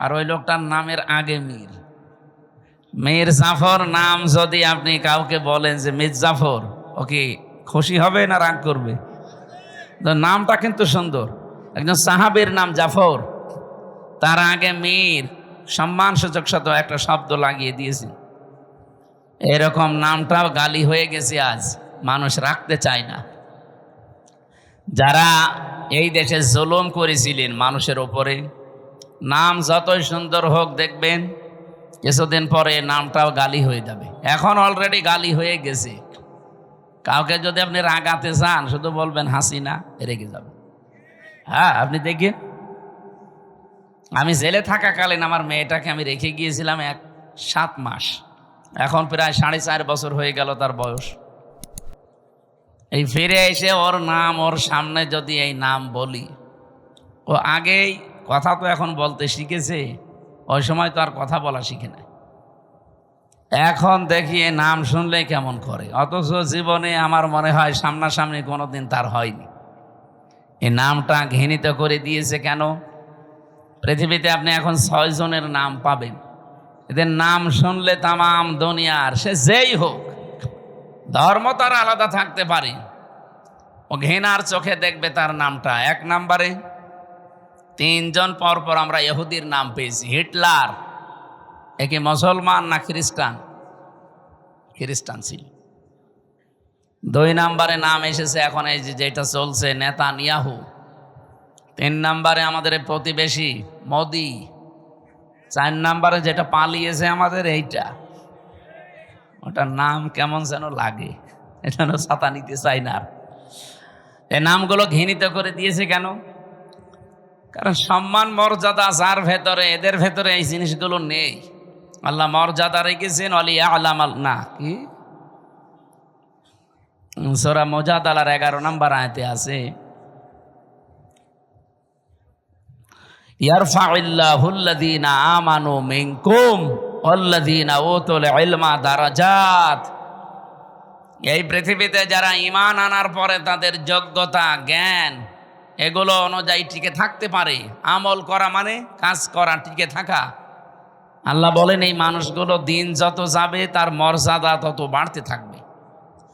আর ওই লোকটার নামের আগে মীর। মীর জাফর নাম যদি আপনি কাউকে বলেন যে মীর জাফর, ও কি খুশি হবে না রাগ করবে? তো নামটা কিন্তু সুন্দর। একজন সাহাবীর নাম জাফর, তার আগে মীর, সম্মানসূচক শত একটা শব্দ লাগিয়ে দিয়েছে। এরকম নামটাও গালি হয়ে গেছে, আজ মানুষ রাখতে চায় না। যারা এই দেশে জুলুম করেছিলেন মানুষের ওপরে, নাম যতই সুন্দর হোক, দেখবেন কিছুদিন পরে নামটাও গালি হয়ে যাবে। এখন অলরেডি গালি হয়ে গেছে। কাউকে যদি আপনি রাগাতে চান, শুধু বলবেন হাসিনা, রেগে যাবে। হ্যাঁ, আপনি দেখেন, আমি জেলে থাকাকালীন আমার মেয়েটাকে আমি রেখে গিয়েছিলাম 7 মাস। এখন প্রায় 4.5 বছর হয়ে গেল তার বয়স। এই ফিরে এসে ওর নাম, ওর সামনে যদি এই নাম বলি, ও আগেই কথা তো এখন বলতে শিখেছে, ওই সময় তো আর কথা বলা শিখে নাই। এখন দেখি এই নাম শুনলে কেমন করে, অথচ জীবনে আমার মনে হয় সামনাসামনি কোনোদিন তার হয়নি। এই নামটা ঘৃণিত করে দিয়েছে কেন? পৃথিবীতে আপনি এখন 6 জনের নাম পাবেন, এদের নাম শুনলে তামাম দুনিয়ার, সে যেই হোক, ধর্ম তার আলাদা থাকতে পারে, ও ঘৃণার চোখে দেখবে তার নামটা। 1 নম্বরে 3 জন পরপর আমরা ইহুদির নাম পেয়েছি। হিটলার একে মুসলমান না খ্রিস্টান? খ্রিস্টান ছিল। 2 নম্বরে নাম এসেছে এখন এই যেটা চলছে, নেতানিয়াহু। 3 নম্বরে আমাদের প্রতিবেশী মোদি। 4 নম্বরে যেটা পালিয়েছে আমাদের, এইটা, ওটার নাম কেমন যেন লাগে, এটা ছাতা নিতে চাই না। এই নামগুলো ঘৃণিত করে দিয়েছে কেন? কারণ সম্মান মর্যাদা যার ভেতরে, এদের ভেতরে এই জিনিসগুলো নেই। আল্লাহ মর্যাদা রেখেছেন, না কি সূরা মুজাদালার 11 নম্বর আয়াতে আছে, ইয়ারফাউল্লাহুল্লাযীনা আমানু মিনকুম ওয়াল্লাযীনা উতুল ইলমা দারাজাত। এই পৃথিবীতে যারা ঈমান আনার পরে তাদের যোগ্যতা, জ্ঞান, এগুলো অনুযায়ী টিকে থাকতে পারে, আমল করা মানে কাজ করা, টিকে থাকা, আল্লাহ বলেন এই মানুষগুলো দিন যত যাবে তার মর্যাদা তত বাড়তে থাকবে।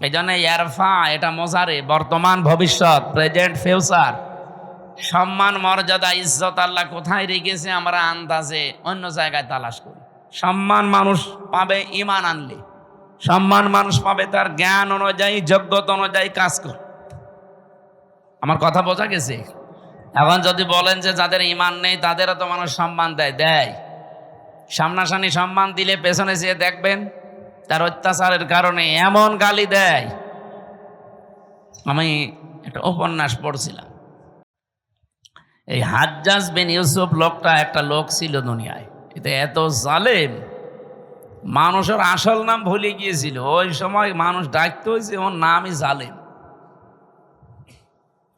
এই জন্য ইয়ারফা, এটা মজারে, বর্তমান ভবিষ্যৎ, প্রেজেন্ট ফিউচার। সম্মান মর্যাদা ইজ্জত আল্লাহ কোথায় রেখেছে আমরা আন্দাজে অন্য জায়গায় তালাশ করি। সম্মান মানুষ পাবে ঈমান আনলে, সম্মান মানুষ পাবে তার জ্ঞান অনুযায়ী, যোগ্যতা অনুযায়ী কাজ করে। আমার কথা বোঝা গেছে? এখন যদি বলেন যে যাদের ঈমান নেই তাদেরও তো মানুষ সম্মান দেয়, সামনাসামনি সম্মান দিলে পেছনে যেয়ে দেখবেন তার অত্যাচারের কারণে এমন গালি দেয়। আমি একটা উপন্যাস পড়ছিলাম, এই হাজ্জাজ বিন ইউসুফ লোকটা একটা লোক ছিল দুনিয়ায়, এটা এত জালেম, মানুষের আসল নাম ভুলে গিয়েছিল। ওই সময় মানুষ ডাকতে হয়েছে ওর নামই জালেম।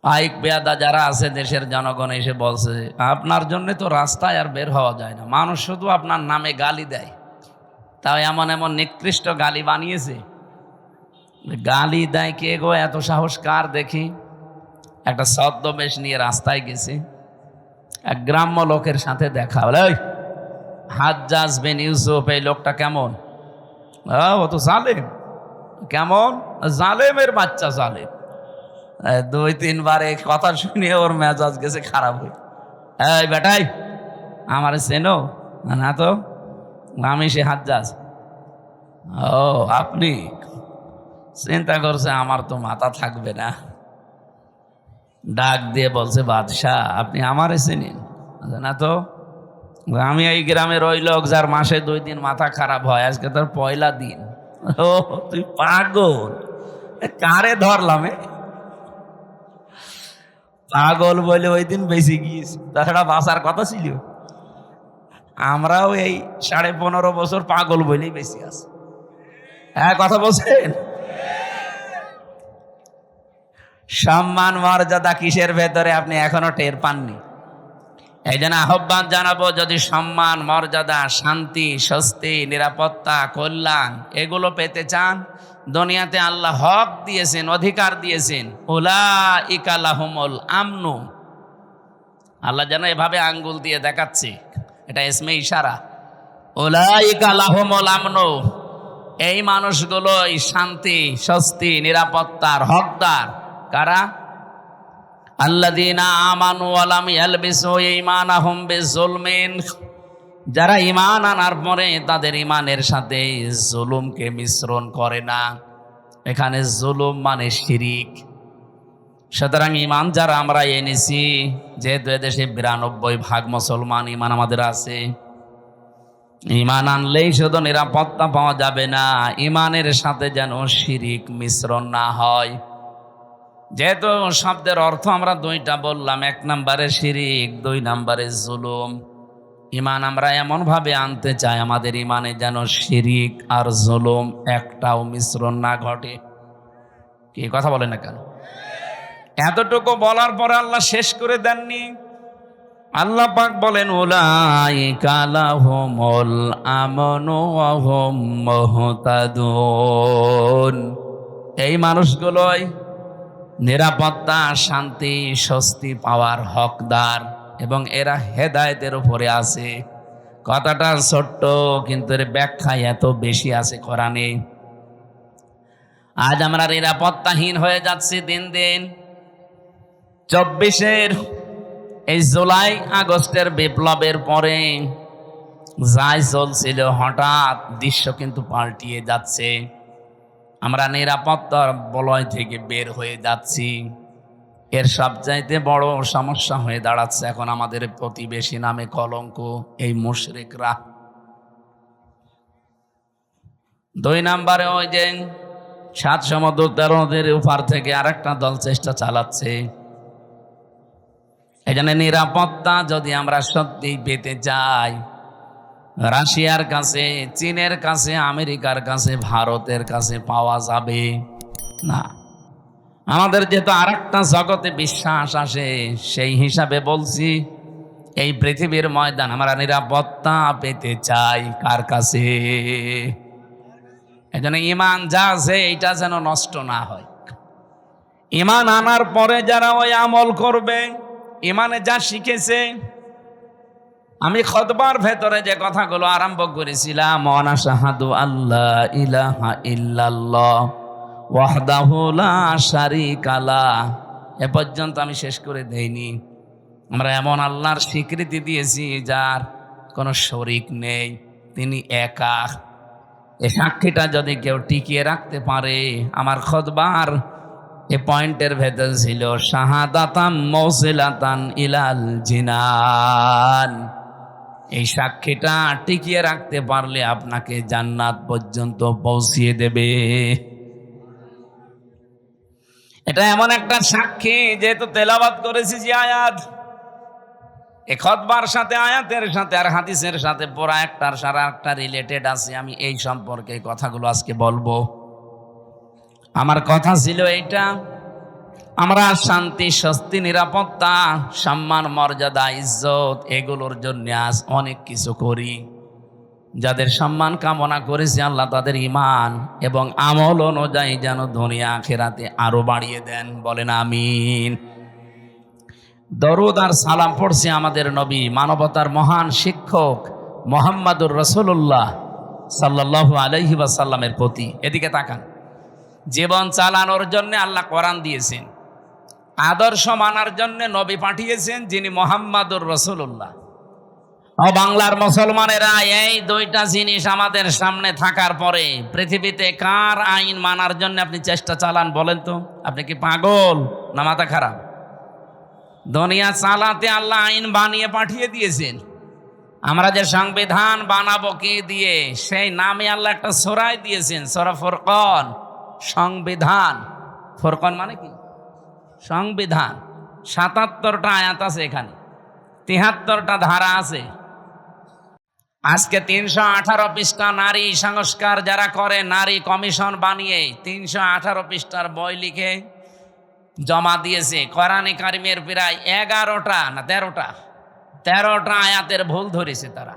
পাইক পেয়াদা যারা আছে দেশের জনগণ এসে বলছে, আপনার জন্য তো রাস্তায় আর বের হওয়া যায় না, মানুষ শুধু আপনার নামে গালি দেয়। তাও এমন এমন নিকৃষ্ট গালি বানিয়েছে। গালি দেয় কে গো? এত সাহস কার দেখি? একটা ছদ্মবেশ নিয়ে রাস্তায় গেছে, এক গ্রাম্য লোকের সাথে দেখা। বলে, ওই হাজ্জাজ বিন ইউসুফ, এই লোকটা কেমন? ও তো জালেম। কেমন? জালেমের বাচ্চা, জালেম। 2-3 বার এই কথা শুনে ওর মেজাজ গেছে খারাপ হয়ে। এই বেটাই, আমার চেনো? না তো, আমি সে হাজ্জাজ। ও আপনি? চিন্তা করছে আমার তো মাথা থাকবে না, ডাক দিয়ে বলছে, বাদশাহ আপনি আমারে চেনেন? না তো, আমি এই গ্রামের ওই লোক যার মাসে 2 দিন মাথা খারাপ হয়, আজকে তোর পয়লা দিন। ও তুই পাগল? কারে ধরলাম? পাগল বলে ওই দিন বেশি গিয়েছি, তাছাড়া বাঁচার কথা ছিল। আমরাও এই 15.5 বছর পাগল বলেই বেশি আছি। হ্যাঁ, কথা বলছেন? সম্মান মর্যাদা কিসের ভেতরে আপনি এখনো টের পাননি। এই জন্য আহ্বান জানাবো, যদি সম্মান মর্যাদা, শান্তি, স্বস্তি, নিরাপত্তা, কল্যাণ এগুলো পেতে চান, দুনিয়াতে আল্লাহ হক দিয়েছেন, অধিকার দিয়েছেন, উলাইকা লাহুমুল আমনু। আল্লাহ যেন এভাবে আঙ্গুল দিয়ে দেখাচ্ছে, এটা ইসমে ইশারা। উলাইকা লাহুমুল আমনু, এই মানুষগুলোই শান্তি, স্বস্তি, নিরাপত্তার হকদার। কারা? আল্লাযীনা আমানু ওয়া লাম ইয়ালবিসু ঈমানাহুম বিযুলমিন, যারা ঈমান আনার পরে তাদের ঈমানের সাথে জুলুমকে মিশ্রণ করে না। এখানে জুলুম মানে শিরিক। সুতরাং ঈমান যারা আমরা এনেছি, যেহেতু এদেশে 92% মুসলমান ঈমান আমাদের আছে, ঈমান আনলেই শুধু নিরাপত্তা পাওয়া যাবে না, ঈমানের সাথে যেন শিরিক মিশ্রণ না হয়। যেহেতু শব্দের অর্থ আমরা দুইটা বললাম, 1 নম্বরে শিরিক, 2 নম্বরে জুলুম। ঈমান আমরা এমন ভাবে আনতে চাই আমাদের ঈমানে যেন শিরিক আর জুলুম একটাও মিশ্রণ না ঘটে। কি কথা বলে না কেন? এতটুকু বলার পরে আল্লাহ শেষ করে দেননি। আল্লাহ পাক বলেন উলাইকা লাহুমুল আমনু ওয়া হুম মুহতাদুন, এই মানুষগুলোই নিরাপত্তা, শান্তি, স্বস্তি পাওয়ার হকদার এবং এরা হেদায়েতের উপরে আছে। কথাটা ছোট্ট, কিন্তু এর ব্যাখ্যা এত বেশি আছে কোরআনে। আজ আমরা নিরাপত্তাহীন হয়ে যাচ্ছি দিন দিন। 24-এর এই জুলাই আগস্টের বিপ্লবের পরে যাই চলছিল, হঠাৎ দৃশ্য কিন্তু পাল্টিয়ে যাচ্ছে। আমরা নিরাপত্তার বলয় থেকে বের হয়ে যাচ্ছি। এর সবচাইতে বড় সমস্যা হয়ে দাঁড়াচ্ছে এখন আমাদের প্রতিবেশী নামে কলঙ্ক, এই মুশরিকরা। 2 নম্বরে ওই যে 7 সমুদ্র 13 নদীর উপর থেকে আরেকটা দল চেষ্টা চালাচ্ছে। এই জন্য নিরাপত্তা যদি আমরা সত্যি পেতে চাই, রাশিয়ার কাছে, চীনের কাছে, আমেরিকার কাছে, ভারতের কাছে পাওয়া যাবে না। আমাদের যেহেতু আরেকটা জগতে বিশ্বাস আসে, সেই হিসাবে বলছি, এই পৃথিবীর ময়দান আমরা নিরাপত্তা পেতে চাই কার কাছে? এই জন্য ঈমান যা আছে এইটা যেন নষ্ট না হয়। ঈমান আনার পরে যারা ওই আমল করবে, ঈমানে যা শিখেছে, আমি খুতবার ভেতরে যে কথাগুলো আরম্ভ করেছিলাম, ওয়ানা শাহাদু আল্লাহ ইলাহা ইল্লাল্লাহ ওয়াহদাহু লা শারীকা লাহ, এ পর্যন্ত আমি শেষ করে দেইনি। আমরা এমন আল্লাহর স্বীকৃতি দিয়েছি যার কোনো শরীক নেই, তিনি একা। এই সাক্ষীটা যদি কেউ টিকিয়ে রাখতে পারে, আমার খুতবার এ পয়েন্টের ভেতর ছিল শাহাদাতাম মৌসিলাতান ইলাল জিনান, এই সাক্ষীটা টিকিয়ে রাখতে পারলে আপনাকে জান্নাত পর্যন্ত পৌঁছিয়ে দেবে। এটা এমন একটা সাক্ষী, যেহেতু তেলাওয়াত করেছি যে আয়াত, এই খুতবার সাথে, আয়াতের সাথে আর হাদিসের সাথে পুরা একটার সারা একটা রিলেটেড আছে। আমি এই সম্পর্কে কথাগুলো আজকে বলবো। আমার কথা ছিল এইটা, আমরা শান্তি, স্বস্তি, নিরাপত্তা, সম্মান, মর্যাদা, ইজ্জত এগুলোর জন্য আজ অনেক কিছু করি। যাদের সম্মান কামনা করেছে আল্লাহ তাদের ঈমান এবং আমল অনুযায়ী যেন দুনিয়া আখিরাতে আরো বাড়িয়ে দেন, বলেন আমিন। দরুদ আর সালাম পড়ছে আমাদের নবী, মানবতার মহান শিক্ষক মুহাম্মদুর রাসূলুল্লাহ সাল্লাল্লাহু আলাইহি ওয়াসাল্লামের প্রতি। এদিকে তাকান। জীবন চালানোর জন্য আল্লাহ কোরআন দিয়েছেন, আদর্শ মানার জন্য নবী পাঠিয়েছেন যিনি মুহাম্মদুর রাসূলুল্লাহ। ও বাংলার মুসলমানেরা, এই 2টা জিনিস আমাদের সামনে থাকার পরে পৃথিবীতে কার আইন মানার জন্য আপনি চেষ্টা চালান বলেন তো? আপনি কি পাগল না মাথা খারাপ? দুনিয়া চালাতে আল্লাহ আইন বানিয়ে পাঠিয়ে দিয়েছেন। আমরা যে সংবিধান বানাবো কি দিয়ে, সেই নামে আল্লাহ একটা সূরায় দিয়েছেন, সূরা ফুরকান। সংবিধান, ফুরকান মানে কি? সংবিধান। 77টা আয়াত আছে এখানে, 73টা ধারা আছে। আজকে 318 পৃষ্ঠা নারী সংস্কার যারা করে, নারী কমিশন বানিয়ে 318 পৃষ্ঠার বই লিখে জমা দিয়েছে। কোরআনে কারিমের প্রায় 11টা না 13টা আয়াতের ভুল ধরেছে তারা।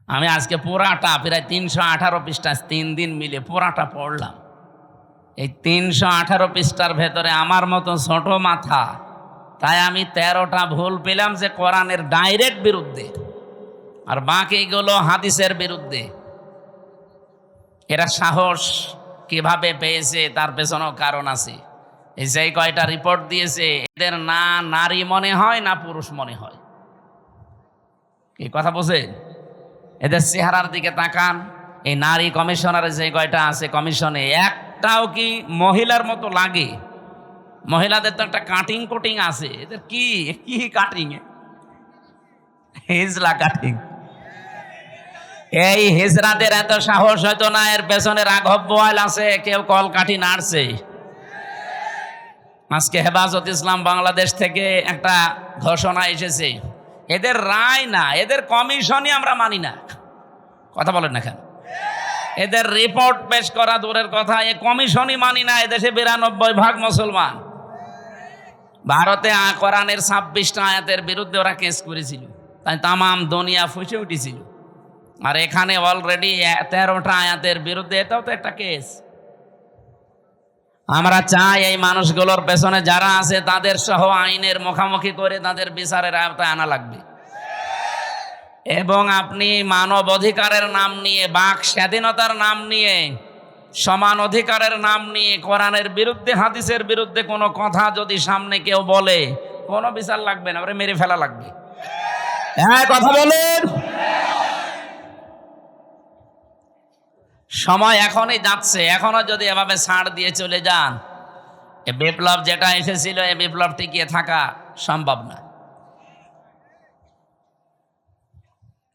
আমি আজকে পুরাটা প্রায় 318 পৃষ্ঠা 3 দিন মিলে পুরাটা পড়লাম। এই 318 পৃষ্ঠার ভেতরে আমার মতো ছোট মাথা তাই আমি 13টা ভুল পেলাম যে কোরআনের ডাইরেক্ট বিরুদ্ধে, আর বাকিগুলো হাদিসের বিরুদ্ধে। এরা সাহস কিভাবে পেয়েছে তার পেছনেও কারণ আছে। এই যে কয়টা রিপোর্ট দিয়েছে, এদের না নারী মনে হয় না পুরুষ মনে হয়। কি কথা বোঝেন? এদের চেহারার দিকে তাকান। এই নারী কমিশনারে যে কয়টা আছে কমিশনে, একটাও কি মহিলার মতো লাগে? মহিলাদের তো একটা কাটিং কুটিং আছে, এদের কি কি কাটিং, হিজলা কাটিং। এই হিজরাদের এত সাহস হয়তো না, এর পেছনে রাঘব বোয়াল আছে, কেউ কলকাঠি নাড়ছে। আজকে হেফাজত ইসলাম বাংলাদেশ থেকে একটা ঘোষণা এসেছে, এদের রায় না, এদের কমিশনই আমরা মানি না। কথা বলেন না কেন? এদের রিপোর্ট পেশ করা দূরের কথা, এ কমিশনই মানি না। এদেশে 92% মুসলমান। ভারতে কোরআনের 26টা আয়াতের বিরুদ্ধে ওরা কেস করেছিল, তাই তামাম দুনিয়া ফুঁসে উঠেছিল। আর এখানে অলরেডি 13টা আয়াতের বিরুদ্ধে, এটাও তো একটা কেস। আমরা চাই এই মানুষগুলোর পেছনে যারা আছে তাদের সহ আইনের মুখোমুখি করে তাদের বিচারের আওতায় আনা লাগবে। এবং আপনি মানব অধিকারের নাম নিয়ে, বাক স্বাধীনতার নাম নিয়ে, সমান অধিকারের নাম নিয়ে কোরআনের বিরুদ্ধে, হাদিসের বিরুদ্ধে কোনো কথা যদি সামনে কেউ বলে, কোনো বিচার লাগবে না, ওরে মেরে ফেলা লাগবে। হ্যাঁ, কথা বলেন। সময় এখনই যাচ্ছে, এখনো যদি এভাবে ছাড় দিয়ে চলে যান, এ বিপ্লব যেটা এসেছিল, এই বিপ্লব টিকিয়ে থাকা সম্ভব না।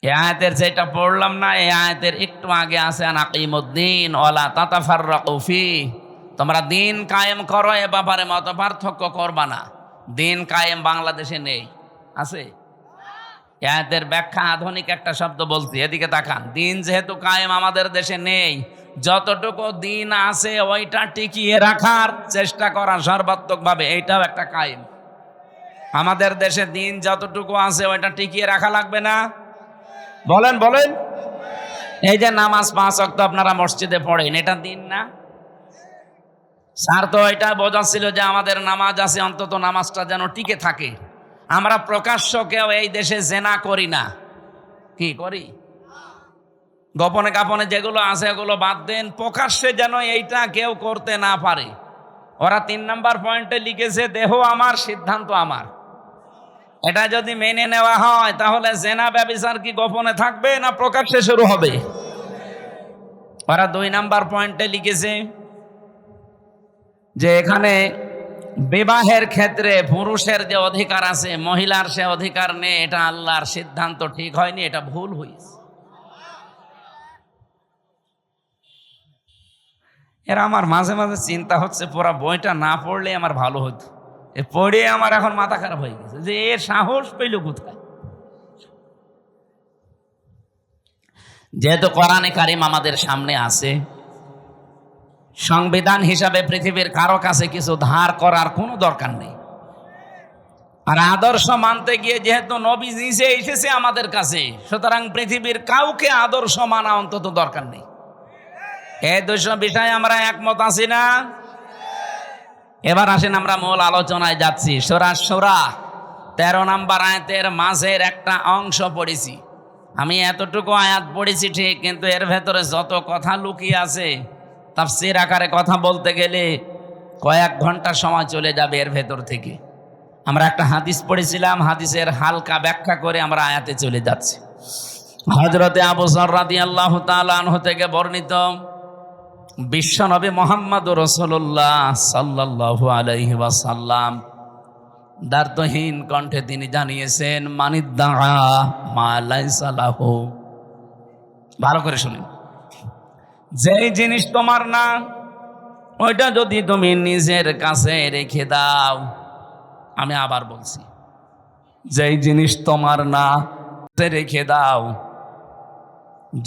এই আয়াতের যেটা পড়লাম না, এই আয়াতের একটু আগে আছে আনাকিমুদ্দিন ওয়ালা তাতাফাররাকু ফি, তোমরা দিন কায়েম করো, এ ব্যাপারে মত পার্থক্য করবা না। দিন কায়েম বাংলাদেশে নেই, আছে? এই আয়াতের ব্যাখ্যা আধুনিক একটা শব্দ বলছি, এদিকে তাকান। দিন যেহেতু কায়েম আমাদের দেশে নেই, যতটুকু দিন আছে ওইটা টিকিয়ে রাখার চেষ্টা করা সর্বাত্মকভাবে, এইটাও একটা কায়েম। আমাদের দেশে দিন যতটুকু আছে ওইটা টিকিয়ে রাখা লাগবে না? বলেন বলেন। এই যে নামাজ 5 ওয়াক্ত আপনারা মসজিদে পড়েন, এটা দিন না? স্যার তো এটা বোঝাচ্ছিল যে আমাদের নামাজ আছে, অন্তত নামাজটা যেন টিকে থাকে। আমরা প্রকাশ্য কেউ এই দেশে জেনা করি না। কি করি? গোপনে কাপনে যেগুলো আছে ওগুলো বাদ দেন, প্রকাশ্যে যেন এইটা কেউ করতে না পারে। ওরা 3 নাম্বার পয়েন্টে লিখেছে, দেহ আমার, সিদ্ধান্ত আমার। এটা যদি মেনে নেওয়া হয়, তাহলে জেনা ব্যভিচার কি গোপনে থাকবে না প্রকাশ্যে শুরু হবে? ওরা 2 নাম্বার পয়েন্টে লিখেছে যে এখানে বিবাহের ক্ষেত্রে পুরুষের যে অধিকার আছে, মহিলার সে অধিকার নেই। এটা আল্লাহর সিদ্ধান্ত ঠিক হয়নি, এটা ভুল হয়েছে। এরা আমার মাঝে মাঝে চিন্তা হচ্ছে, পুরা বইটা না পড়লে আমার ভালো হতো। এ পড়ে আমার এখন মাথা খারাপ হয়ে গেছে যে এর সাহস পেল কোথায়। যেহেতু কোরআনে কারিম আমাদের সামনে আছে, সংবিধান হিসাবে পৃথিবীর কারো কাছে কিছু ধার করার কোনো দরকার নেই। আর আদর্শ মানতে গিয়ে যেহেতু নবী নিজে এসেছে আমাদের কাছে, সুতরাং পৃথিবীর কাউকে আদর্শ মানা অন্তত দরকার নেই। এই 2 বিষয়ে আমরা একমত আছি না? এবার আসেন আমরা মূল আলোচনায় যাচ্ছি। সূরা শূরা 13 নাম্বার আয়াতের মাঝের একটা অংশ পড়েছি। আমি এতটুকু আয়াত পড়েছি ঠিক, কিন্তু এর ভেতরে যত কথা লুকিয়ে আছে, তাফসীর আকারে কথা বলতে গেলে কয়েক ঘন্টা সময় চলে যাবে এর ভেতর থেকে। আমরা একটা হাদিস পড়েছিলাম, হাদিসের হালকা ব্যাখ্যা করে আমরা আয়াতে চলে যাচ্ছি। হযরতে আবু যর রাদিয়াল্লাহু তাআলা আনহু থেকে বর্ণিত, বিশ্বনবী মুহাম্মদুর রাসূলুল্লাহ সাল্লাল্লাহু আলাইহি ওয়াসাল্লাম দ্বার্থহীন কণ্ঠে তিনি জানিয়েছেন, মানিদ্দাআ মা লাইসা লাহু। ভালো করে শুনুন, যেই জিনিস তোমার না, ওইটা যদি তুমি নিজের কাছে রেখে দাও, আমি আবার বলছি, যেই জিনিস তোমার না রেখে দাও,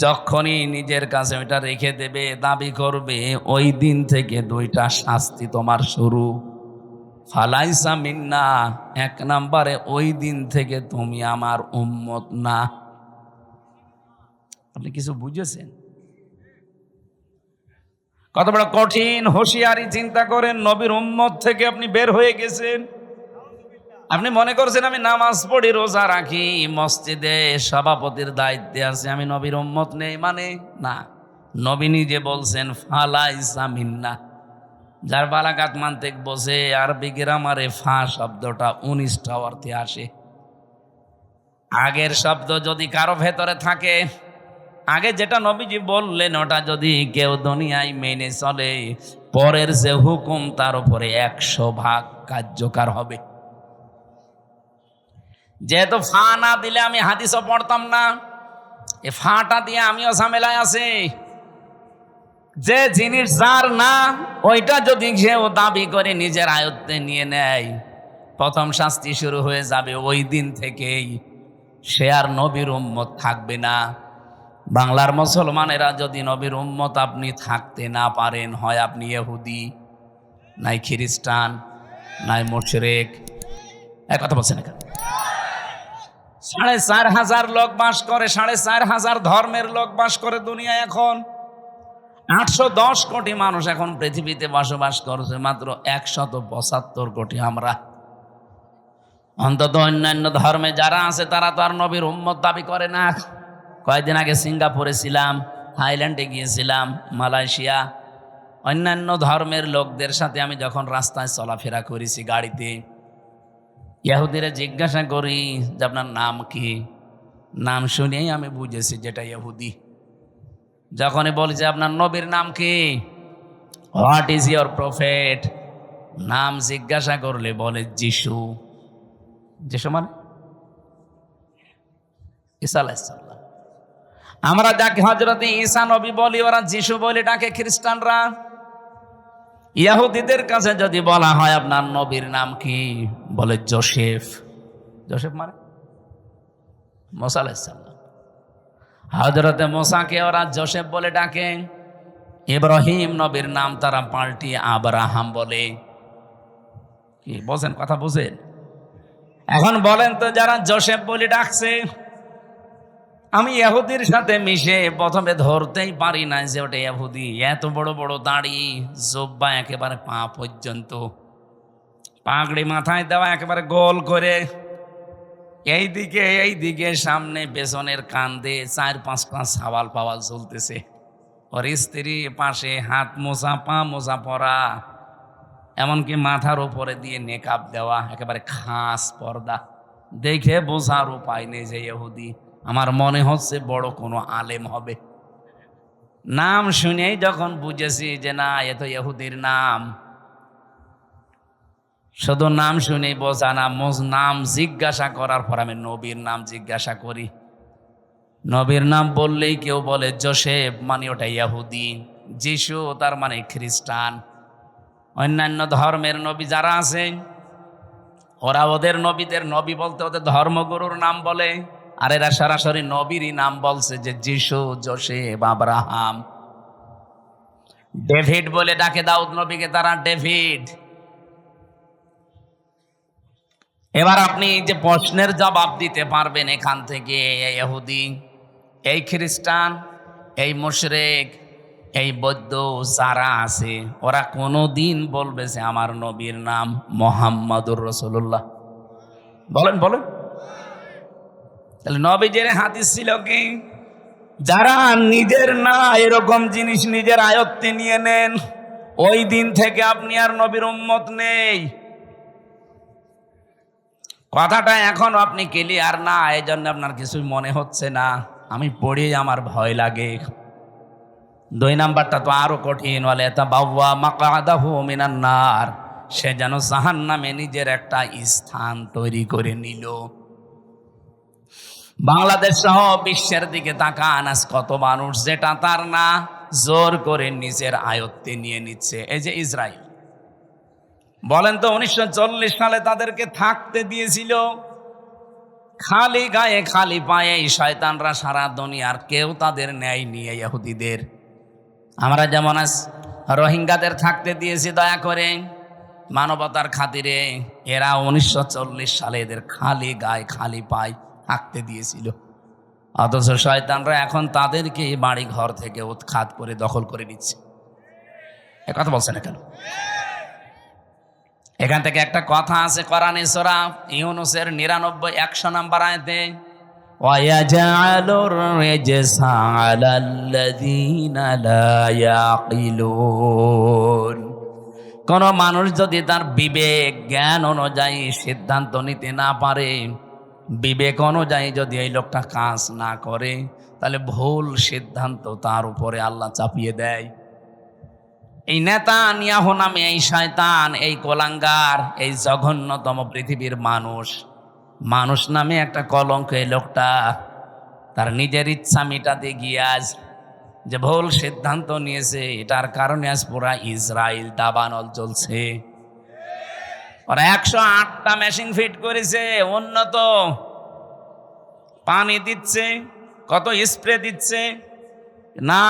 যখনই নিজের কাছে ওইটা রেখে দেবে, দাবি করবে, ওই দিন থেকে 2টা শাস্তি তোমার শুরু। ফালাইসা মিন্না, 1 নম্বরে ওই দিন থেকে তুমি আমার উম্মত না। আপনি কিছু বুঝেছেন? কত বড় কঠিন হুঁশিয়ারি চিন্তা করেন। নবীর উম্মত থেকে আপনি বের হয়ে গেছেন। আপনি মনে করছেন আমি নামাজ পড়ি, রোজা রাখি, মসজিদে সভাপতির দায়িত্বে আছে, আমি নবীর উম্মত নেই মানে? না, নবী নিজে বলছেন ফালাইসা মিন্না। যার বালাগাত মানতেক বসে আরবি গ্রামারে ফা শব্দটা 19টা অর্থে আসে। আগের শব্দ যদি কারো ভেতরে থাকে, আগে যেটা নবীজি বললেন ওটা যদি কেউ দুনিয়ায় মেনে চলে, পরের যে হুকুম তার উপরে 100 ভাগ কার্যকর হবে। যেহেতু ফা না দিলে আমি হাদিসও পড়তাম না, এ ফাটা দিয়ে আমিও ঝামেলায় আছি। যে জিনিস যার না, ওইটা যদি কেউ দাবি করে নিজের আয়ত্তে নিয়ে নেয়, প্রথম শাস্তি শুরু হয়ে যাবে ওই দিন থেকেই। সে আর নবীর উম্মত থাকবে না। বাংলার মুসলমানেরা যদি নবীর উম্মত আপনি থাকতে না পারেন, হয় আপনি ইহুদি, নাই খ্রিস্টান, নাই মুশরিক। এক কথা বলছেন এখানে 4,500 লোক বাস করে, 4,500 ধর্মের লোক বাস করে দুনিয়ায়। এখন 810 কোটি মানুষ এখন পৃথিবীতে বসবাস করছে, মাত্র 175 কোটি আমরা। অন্তত অন্যান্য ধর্মে যারা আছে তারা তো আর নবীর উম্মত দাবি করে না। কয়েকদিন আগে সিঙ্গাপুরে ছিলাম, থাইল্যান্ডে গিয়েছিলাম, মালয়েশিয়া। অন্যান্য ধর্মের লোকদের সাথে আমি যখন রাস্তায় চলাফেরা করেছি গাড়িতে, ইহুদিরা জিজ্ঞাসা করি যে আপনার নাম কি? নাম শুনেই আমি বুঝেছি যেটা ইহুদি। যখনই বলি যে আপনার নবীর নাম কি, হোয়াট ইজ ইয়োর প্রফেট, নাম জিজ্ঞাসা করলে বলে যিশু। যিশু মানে ঈসা আলাইহিস সালাম। আমরা যাকে হযরত ঈসা নবী বলি, ওরা যিশু বলে ডাকে খ্রিস্টানরা। ইহুদিদের কাছে যদি বলা হয় আপনার নবীর নাম কি, বলে যোসেফ। যোসেফ মানে মুসা আলাইহিস সালাম। হযরতে মুসাকে ওরা যোসেফ বলে ডাকে। ইব্রাহিম নবীর নাম তারা পাল্টিয়ে আব্রাহাম বলে। কি বলছেন, কথা বুঝেন? এখন বলেন তো, যারা যোসেফ বলে ডাকছে, আমি ইহুদির সাথে মিশে প্রথমে ধরতেই পারি না যে ওটা ইহুদি। এত বড় বড় দাড়ি, জুব্বা একেবারে পা পর্যন্ত, পাগড়ি মাথায় দেওয়া একেবারে গোল করে, এইদিকে সামনে পেছনের কান্দে 4-5টা সাওয়াল পাওয়াল ঝুলতেছে। ওর স্ত্রী পাশে, হাত মোজা পা মোজা পরা, এমনকি মাথার উপরে দিয়ে নেকাব দেওয়া, একেবারে খাস পর্দা। দেখে বোঝার উপায় নেই যে ইহুদি। আমার মনে হচ্ছে বড় কোনো আলেম হবে। নাম শুনেই যখন বুঝেছি যে না, এ তো ইহুদির নাম। শুধু নাম শুনেই বোঝা না, নাম জিজ্ঞাসা করার পর আমি নবীর নাম জিজ্ঞাসা করি। নবীর নাম বললেই কেউ বলে যোসেফ, মানে ওটা ইহুদি। যিশু তার মানে খ্রিস্টান। অন্যান্য ধর্মের নবী যারা আছে, ওরা ওদের নবীদের নবী বলতে ওদের ধর্মগুরুর নাম বলে, আর এরা সরাসরি নবীরই নাম বলছে, যে যিশু, যোসেফ, আব্রাহাম। ডেভিড বলে ডাকে দাউদ নবীকে তারা, ডেভিড। এবার আপনি যে প্রশ্নের জবাব দিতে পারবেন এখান থেকে, এই ইহুদি, এই খ্রিস্টান, এই মুশরিক, এই বৌদ্ধ যারা আছে, ওরা কোনোদিন বলবে যে আমার নবীর নাম মুহাম্মাদুর রাসূলুল্লাহ? বলেন বলেন। তাহলে নবীজির হাদিস ছিল কি, যারা নিজের না এরকম জিনিস নিজের আয়ত্তে নিয়ে নেন, ওই দিন থেকে আপনি আর নবীর উম্মত নেই। কথাটা এখন আপনি ক্লিয়ার না, এই জন্য আপনার কিছুই মনে হচ্ছে না। আমি পড়ি আমার ভয় লাগে। 2 নাম্বারটা তো আরো কঠিন, বলে তাবাওয়া মাকআদাহু মিনান নার, সে যেন জাহান্নামে নিজের একটা স্থান তৈরি করে নিল। বাংলাদেশ সহ বিশ্বের দিকে তাকান, আজ কত মানুষ যেটা তার না জোর করে নিজের আয়ত্তে নিয়ে নিচ্ছে। এই যে ইসরায়েল, বলেন তো 1940 সালে তাদেরকে থাকতে দিয়েছিল খালি গায়ে খালি পায়ে। শয়তানরা সারা দুনিয়ার কেউ তাদের ন্যায় নিয়ে ইহুদিদের। আমরা যেমন আজ রোহিঙ্গাদের থাকতে দিয়েছি দয়া করে মানবতার খাতিরে, এরা 1940 সালে এদের খালি গায়ে খালি পায়ে থাকতে দিয়েছিল। অথচ শয়তানরা এখন তাদেরকে বাড়ি ঘর থেকে উৎখাত করে দখল করে নিচ্ছে। এ কথা বলছেন না কেন? এখান থেকে একটা কথা আছে কোরআনে সূরা ইউনূসের 99-100 নম্বর আয়াতে, ওয়ায়াজআলুর রিজসা আলাল্লাযীনা লা ইয়াকিলুন। কোন মানুষ যদি তার বিবেক জ্ঞান অনুযায়ী সিদ্ধান্ত নিতে না পারে, বিবেক অনুযায়ী যদি এই লোকটা কাজ না করে, তাহলে ভুল সিদ্ধান্ত তার উপরে আল্লাহ চাপিয়ে দেয়। এই নেতানিয়াহু নামে এই শয়তান, এই কোলাঙ্গার, এই জঘন্যতম পৃথিবীর মানুষ নামে একটা কলঙ্ক। এই লোকটা তার নিজের ইচ্ছা মিটাতে গিয়ে আজ যে ভুল সিদ্ধান্ত নিয়েছে, এটার কারণে আজ পুরা ইসরায়েল দাবানল চলছে। ওরা 108টা মেশিন ফিট করেছে, উন্নত পানি দিচ্ছে, কত স্প্রে দিচ্ছে না,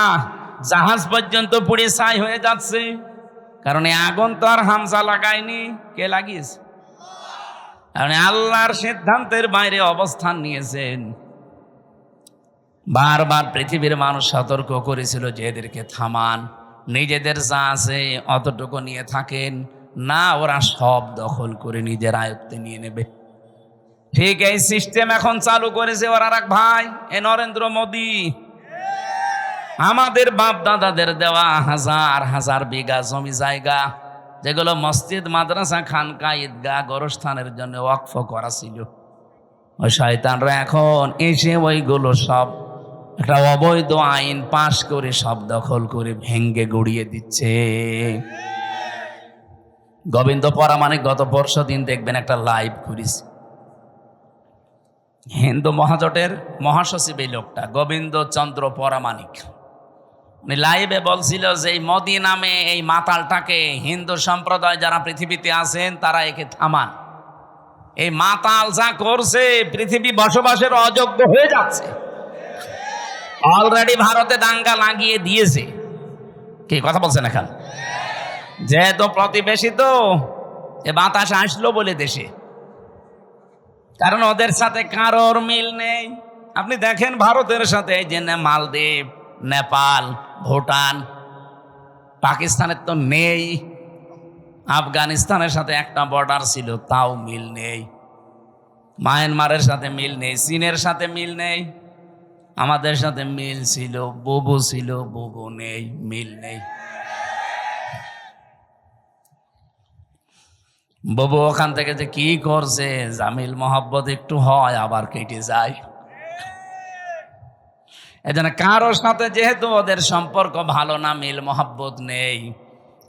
জাহাজ পর্যন্ত পুড়ে ছাই হয়ে যাচ্ছে। কারণ এই আগুন তো আর হামজা লাগায়নি, কে লাগিয়েছে? কারণ আল্লাহর সিদ্ধান্তের বাইরে অবস্থান নিয়েছেন। বারবার পৃথিবীর মানুষ সতর্ক করেছিল যে এদেরকে থামান, নিজেদের যা আছে অতটুকু নিয়ে থাকেন না, ওরা সব দখল করে নিজের আয়ত্তে নিয়ে নেবে। ঠিক এই সিস্টেম এখন চালু করেছে ওর আর এক ভাই, এ নরেন্দ্র মোদী। আমাদের বাপ দাদাদের দেওয়া হাজার হাজার বিঘা জমি জায়গা, যেগুলো মসজিদ, মাদ্রাসা, খানকা, ঈদগাহ, গোরস্থানের জন্য ওয়াকফ করা ছিল, ওই শয়তানরা এখন এসে ওইগুলো সব একটা অবৈধ আইন পাশ করে সব দখল করে ভেঙ্গে গুড়িয়ে দিচ্ছে। গোবিন্দ পরামানিক গত পরশু দিন দেখবেন একটা লাইভ করিস, হিন্দু মহাজোটের মহাসচিব এই লোকটা গোবিন্দ চন্দ্র পরামানিক, উনি লাইভে বলছিল যে এই মোদী নামে এই মাতালটাকে হিন্দু সম্প্রদায় যারা পৃথিবীতে আছেন তারা একে থামান। এই মাতাল যা করছে পৃথিবী বসবাসের অযোগ্য হয়ে যাচ্ছে। অলরেডি ভারতে দাঙ্গা লাগিয়ে দিয়েছে। কি কথা বলছেন এখন? যেহেতু প্রতিবেশী তো এ বাতাস আসলো বলে দেশে, কারণ ওদের সাথে কারোর মিল নেই। আপনি দেখেন ভারতের সাথে এই যে মালদ্বীপ, নেপাল, ভুটান, পাকিস্তানের তো নেই, আফগানিস্তানের সাথে একটা বর্ডার ছিল তাও মিল নেই, মায়ানমারের সাথে মিল নেই, চীনের সাথে মিল নেই, আমাদের সাথে মিল ছিল, বুবু ছিল, বুবু নেই, মিল নেই। বুবু ওখান থেকে যে কি করছে, জামিল মহব্বত একটু হয় আবার কেটে যায়। এই জন্য কারোর সাথে যেহেতু ওদের সম্পর্ক ভালো না, মিল মহব্বত নেই,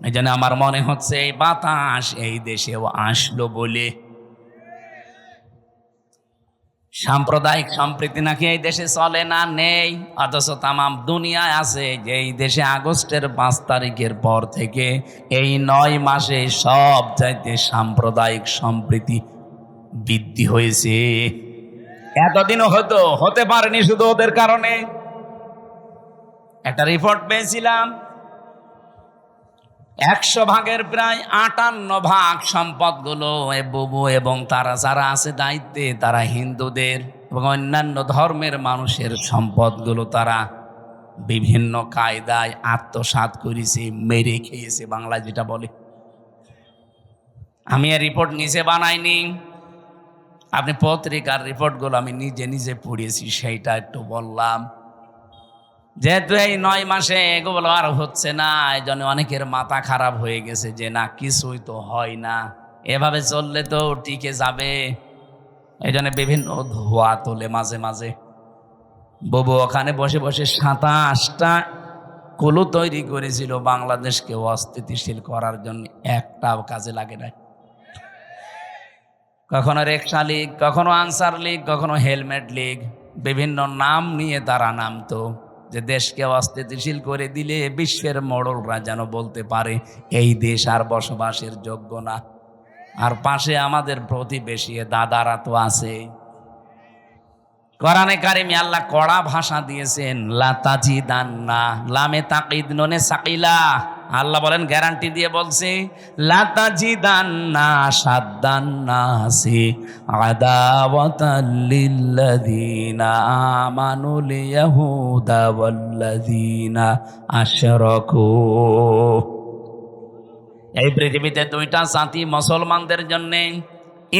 এই জন্য আমার মনে হচ্ছে এই বাতাস এই দেশেও আসলো বলে। সাম্প্রদায়িক সম্প্রীতি নাকি এই দেশে চলে না, নেই, অথচ তামাম দুনিয়ায় আছে যে এই দেশে আগস্টের 5 তারিখের পর থেকে এই 9 মাসে সব চাইতে সাম্প্রদায়িক সম্প্রীতি বৃদ্ধি হয়েছে। এতদিনও হতে পারেনি শুধু ওদের কারণে। একটা রিপোর্ট পেয়েছিলাম, 100 ভাগের প্রায় 58 ভাগ সম্পদগুলো বুবু এবং তারা যারা আছে দায়িত্বে, তারা হিন্দুদের এবং অন্যান্য ধর্মের মানুষের সম্পদগুলো তারা বিভিন্ন কায়দায় আত্মসাৎ করেছে, মেরে খেয়েছে, বাংলায় যেটা বলে। আমি এই রিপোর্ট নিজে বানাইনি, আপনি পত্রিকার রিপোর্টগুলো আমি নিজে নিজে পড়িয়েছি, সেইটা একটু বললাম। যেহেতু এই 9 মাসে এগুলো আর হচ্ছে না, এই জন্য অনেকের মাথা খারাপ হয়ে গেছে যে না, কিছুই তো হয় না, এভাবে চললে তো টিকে যাবে। এই জন্য বিভিন্ন ধোয়া তোলে মাঝে মাঝে। বুবু ওখানে বসে বসে 27টা কুলু তৈরি করেছিল বাংলাদেশকে অস্থিতিশীল করার জন্য, একটাও কাজে লাগে না। কখনো রিকশা লীগ, কখনো আনসার লীগ, কখনো হেলমেট লীগ, বিভিন্ন নাম নিয়ে তারা নামতো যে দেশকে অস্থিতিশীল করে দিলে বিশ্বের মোড়লরা যেন বলতে পারে এই দেশ আর বসবাসের যোগ্য না। আর পাশে আমাদের প্রতিবেশী দাদারা তো আছে। কোরআনে কারিমে আল্লাহ কড়া ভাষা দিয়েছেন, লা তাজিদান্না, লামে তাকিদ নুনে সাকিলা। আল্লাহ বলেন, গ্যারান্টি দিয়ে বলছে, লা তাজিদান্না শাদ্দান্নাসি আদাওয়াতাল লিল্লাযিনা আমানুল ইয়াহুদা ওয়াল্লাযিনা আশরাকু। এই পৃথিবীতে দুইটা জাতি মুসলমানদের জন্য,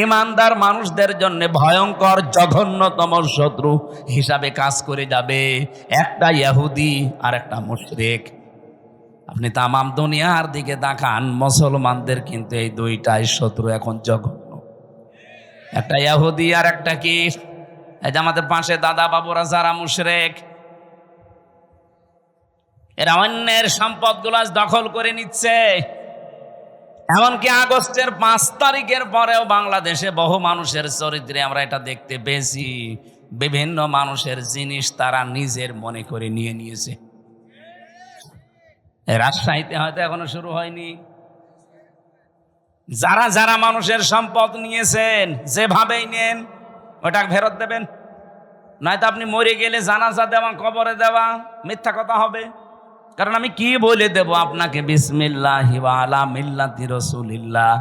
ইমানদার মানুষদের জন্য ভয়ঙ্কর জঘন্যতম শত্রু হিসাবে কাজ করে যাবে, একটা ইহুদি আর একটা মুশরিক। আপনি তামাম দুনিয়ার দিকে তাকান, মুসলমানদের কিন্তু এই দুইটাই শত্রু এখন জঘন্য। একটা ইহুদি আর একটা কি, এই যে আমাদের পাশে দাদা বাবুরা যারা মুশরিক, এরা অন্যের সম্পদগুলো দখল করে নিচ্ছে। এমনকি আগস্টের 5 তারিখের পরেও বাংলাদেশে বহু মানুষের চরিত্রে আমরা এটা দেখতে পেয়েছি, বিভিন্ন মানুষের জিনিস তারা নিজের মনে করে নিয়ে নিয়েছে। রাজশাহীতে হয়তো এখনো শুরু হয়নি। যারা যারা মানুষের সম্পদ নিয়েছেন, যেভাবেই নেন ওটা ফেরত দেবেন, নয়তো আপনি মরে গেলে জানাজা দেওয়া, কবরে দেওয়া মিথ্যা কথা হবে। কারণ আমি কি বলে দেব আপনাকে, বিসমিল্লাহি ওয়া আলা মিল্লাতি রাসূলিল্লাহ,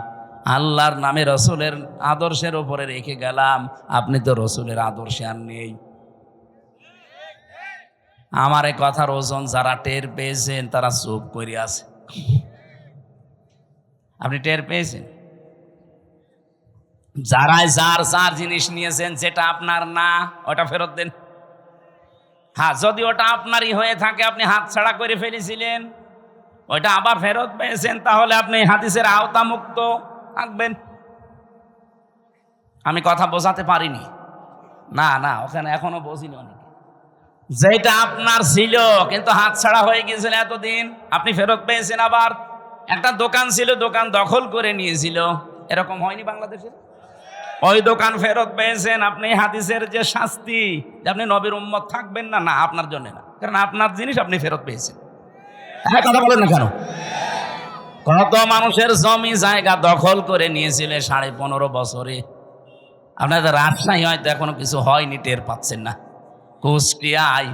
আল্লাহর নামে রসুলের আদর্শের উপরে রেখে গেলাম, আপনি তো রসুলের আদর্শে আর নেই। আমার এই কথার ওজন যারা টের পেয়েছেন তারা চুপ করে আছে। আপনি টের পেয়েছেন? যারা যার যার জিনিস নিয়েছেন, যেটা আপনার না ওটা ফেরত দেন। হ্যাঁ, যদি ওটা আপনারই হয়ে থাকে, আপনি হাত ছাড়া করে ফেলেছিলেন, ওইটা আবার ফেরত পেয়েছেন, তাহলে আপনি হাদিসের আওতা মুক্ত থাকবেন। আমি কথা বোঝাতে পারিনি? না না, ওখানে এখনো বুঝিনি অনেকে। যেটা আপনার ছিল কিন্তু হাত ছাড়া হয়ে গিয়েছিল এতদিন, আপনি ফেরত পেয়েছেন। আবার একটা দোকান ছিল, দোকান দখল করে নিয়েছিল, এরকম হয়নি বাংলাদেশে? ওই দোকান ফেরত পেয়েছেন। আপনি হাদিসের যে শাস্তি, যে আপনি নবীর উম্মত থাকবেন না, না আপনার জন্য না, কারণ আপনার জিনিস আপনি ফেরত পেয়েছেন। হ্যাঁ, কথা বলেন না কেন? কত মানুষের জমি জায়গা দখল করে নিয়েছিল 15.5 বছরে। আপনাদের রাজশাহী হয়তো এখনো কিছু হয়নি, টের পাচ্ছেন না। কুষ্টিয়ায়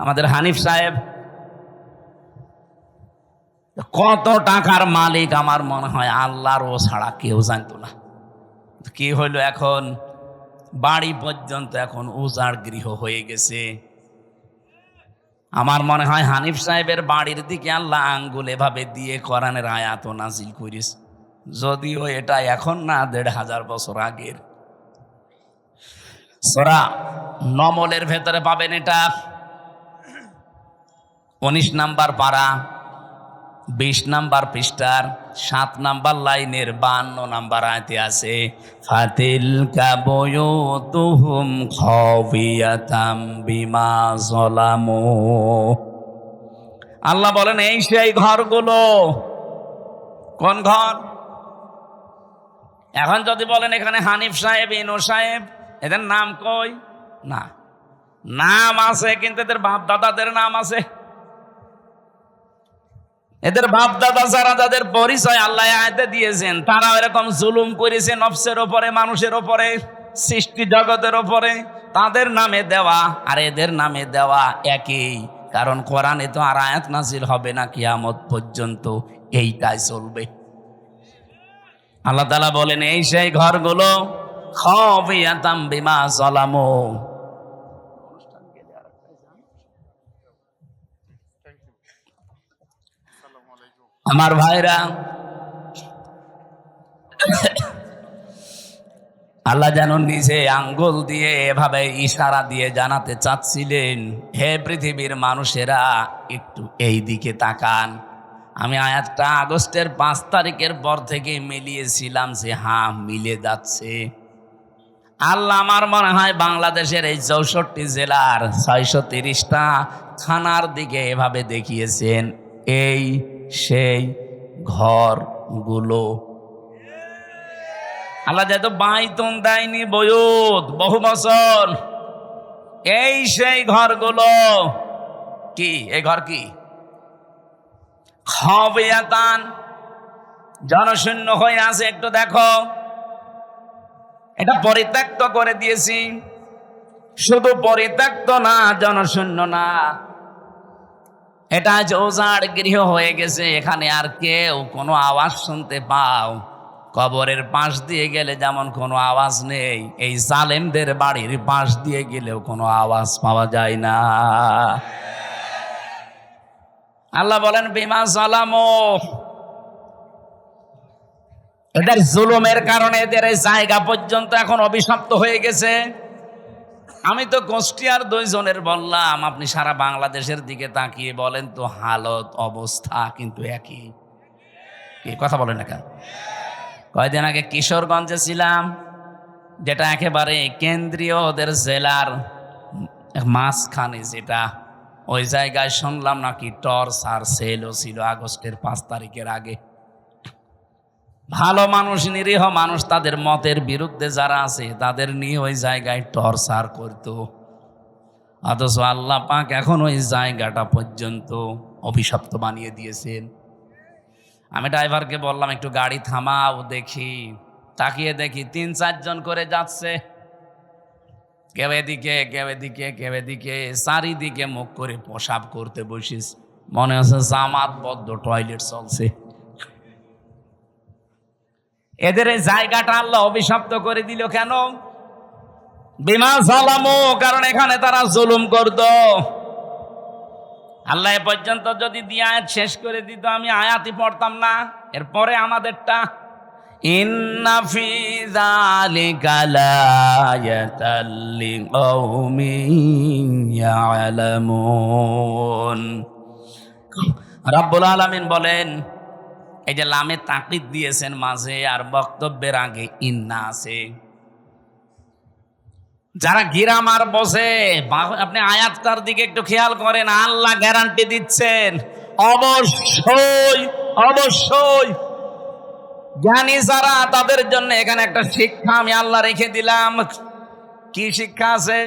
আমাদের হানিফ সাহেব কত টাকার মালিক, আমার মনে হয় আল্লাহর ও ছাড়া কেউ জানতো না। কি হইল এখন? বাড়ি পর্যন্ত এখন উজাড় গৃহ হয়ে গেছে। আমার মনে হয় হানিফ সাহেবের বাড়ির দিকে আল্লাহ আঙ্গুল এভাবে দিয়ে কোরআনের আয়াত নাজিল করিস, যদিও এটা এখন না, 1500 বছর আগের। সূরা নমলের ভেতরে পাবেন এটা, 19 নাম্বার পারা, 20 নাম্বার পৃষ্ঠার 7 নাম্বার লাইনের 52 নাম্বার আয়াতে আছে, ফাতিলকা বুয়ুতুহুম খাওয়িয়াতাম বিমা যালামু। আল্লাহ বলেন এই সেই ঘরগুলো। কোন ঘর? এখন যদি বলেন এখানে হানিফ সাহেব, ইনু সাহেব, এদের নাম কই? না, নাম আছে, কিন্তু এদের বাপ দাদাদের নাম আছে। এদের বাপ দাদা যারা, যাদের পরিচয় আল্লাহ আয়াতে দিয়েছেন, তারা এরকম জুলুম করেছে নফসের ওপরে, মানুষের ওপরে, সৃষ্টি জগতের ওপরে, তাদের নামে দেওয়া আর এদের নামে দেওয়া একই। কারণ কোরআনে তো আর আয়াত নাজিল হবে না কিয়ামত পর্যন্ত, এইটাই চলবে। আল্লাহ তাআলা বলেন এই সেই ঘরগুলো, খাওয়িয়াতাম বিমা যালামু। আমার ভাইরা, আল্লাহ যেন নিজে আঙ্গুল দিয়ে এভাবে ইশারা দিয়ে জানাতে চাচ্ছিলেন, হে পৃথিবীর মানুষেরা একটু এই দিকে তাকান। আমি আয়াতটা আগস্টের 5 তারিখের পর থেকে মিলিয়েছিলাম যে হ্যাঁ, মিলে যাচ্ছে। আল্লাহ আমার মনে হয় বাংলাদেশের এই 64 জেলার 630টা থানার দিকে এভাবে দেখিয়েছেন, এই সেই ঘরগুলো। আল্লাহ যেহেতু বাইতুন দেয়নি, বয়ুত বহু বছর, এই সেই ঘরগুলো। কি এই ঘর? কি খাওয়িয়াতান, জনশূন্য হয়ে আছে। একটু দেখো, এটা পরিত্যক্ত করে দিয়েছি। শুধু পরিত্যক্ত না, জনশূন্য না, এটা আজ উজাড় গৃহ হয়ে গেছে। এখানে আর কেউ কোনো আওয়াজ শুনতে পাও? কবরের পাশ দিয়ে গেলে যেমন কোনো আওয়াজ নেই, এই জালেমদের বাড়ির পাশ দিয়ে গেলেও কোনো আওয়াজ পাওয়া যায় না। আল্লাহ বলেন বিমা যালামু, এদের জুলুমের কারণে এদের এই জায়গা পর্যন্ত এখন অভিশপ্ত হয়ে গেছে। আমি তো কুষ্টিয়ার 2 জনের বললাম, আপনি সারা বাংলাদেশের দিকে তাকিয়ে বলেন তো, হালত অবস্থা কিন্তু একই। কি কথা বলেন না কেন? কয়দিন আগে কিশোরগঞ্জে ছিলাম, যেটা একেবারে কেন্দ্রীয় ওদের জেলার মাঝখানে, যেটা ওই জায়গায় শুনলাম নাকি টর্চ আর সেলও ছিল আগস্টের 5 তারিখের আগে। ভালো মানুষ, নিরীহ মানুষ, তাদের মতের বিরুদ্ধে যারা আছে তাদের নিয়ে ওই জায়গায় টর্চার করত। অথচ আল্লাহ পাক এখন ওই জায়গাটা পর্যন্ত অভিশপ্ত বানিয়ে দিয়েছেন। আমি ড্রাইভারকে বললাম, একটু গাড়ি থামাও দেখি। তাকিয়ে দেখি 3-4 জন করে যাচ্ছে, কেউ এদিকে কেউ এদিকে কেউ এদিকে, চারিদিকে মুখ করে পেশাব করতে বসিস, মনে হচ্ছে জামাতবদ্ধ টয়লেট চলছে। এদের এই জায়গাটা আল্লাহ অভিশপ্ত করে দিল কেন? বিমা সালামো, কারণ এখানে তারা জুলুম করত। আল্লাহ এ পর্যন্ত যদি দিয়ে আয়াত শেষ করে দিত, আমি আয়াতই পড়তাম না। এরপরে আমাদেরটা, ইন্না ফি যালিকা লায়াতাল লিকাউমিন ইয়ালামুন। রব্বুল আলামিন বলেন, এই যে লামে তাকিদ দিয়েছেন মাঝে, আর বক্তব্যের আগে ইন্না আছে। যারা গিরামার বসে, আপনি আয়াতটার দিকে একটু খেয়াল করেন, আল্লাহ গ্যারান্টি দিচ্ছেন অবশ্যই অবশ্যই জ্ঞানী যারা, তাদের জন্য এখানে একটা শিক্ষা আমি আল্লাহ রেখে দিলাম। কি শিক্ষা আছে?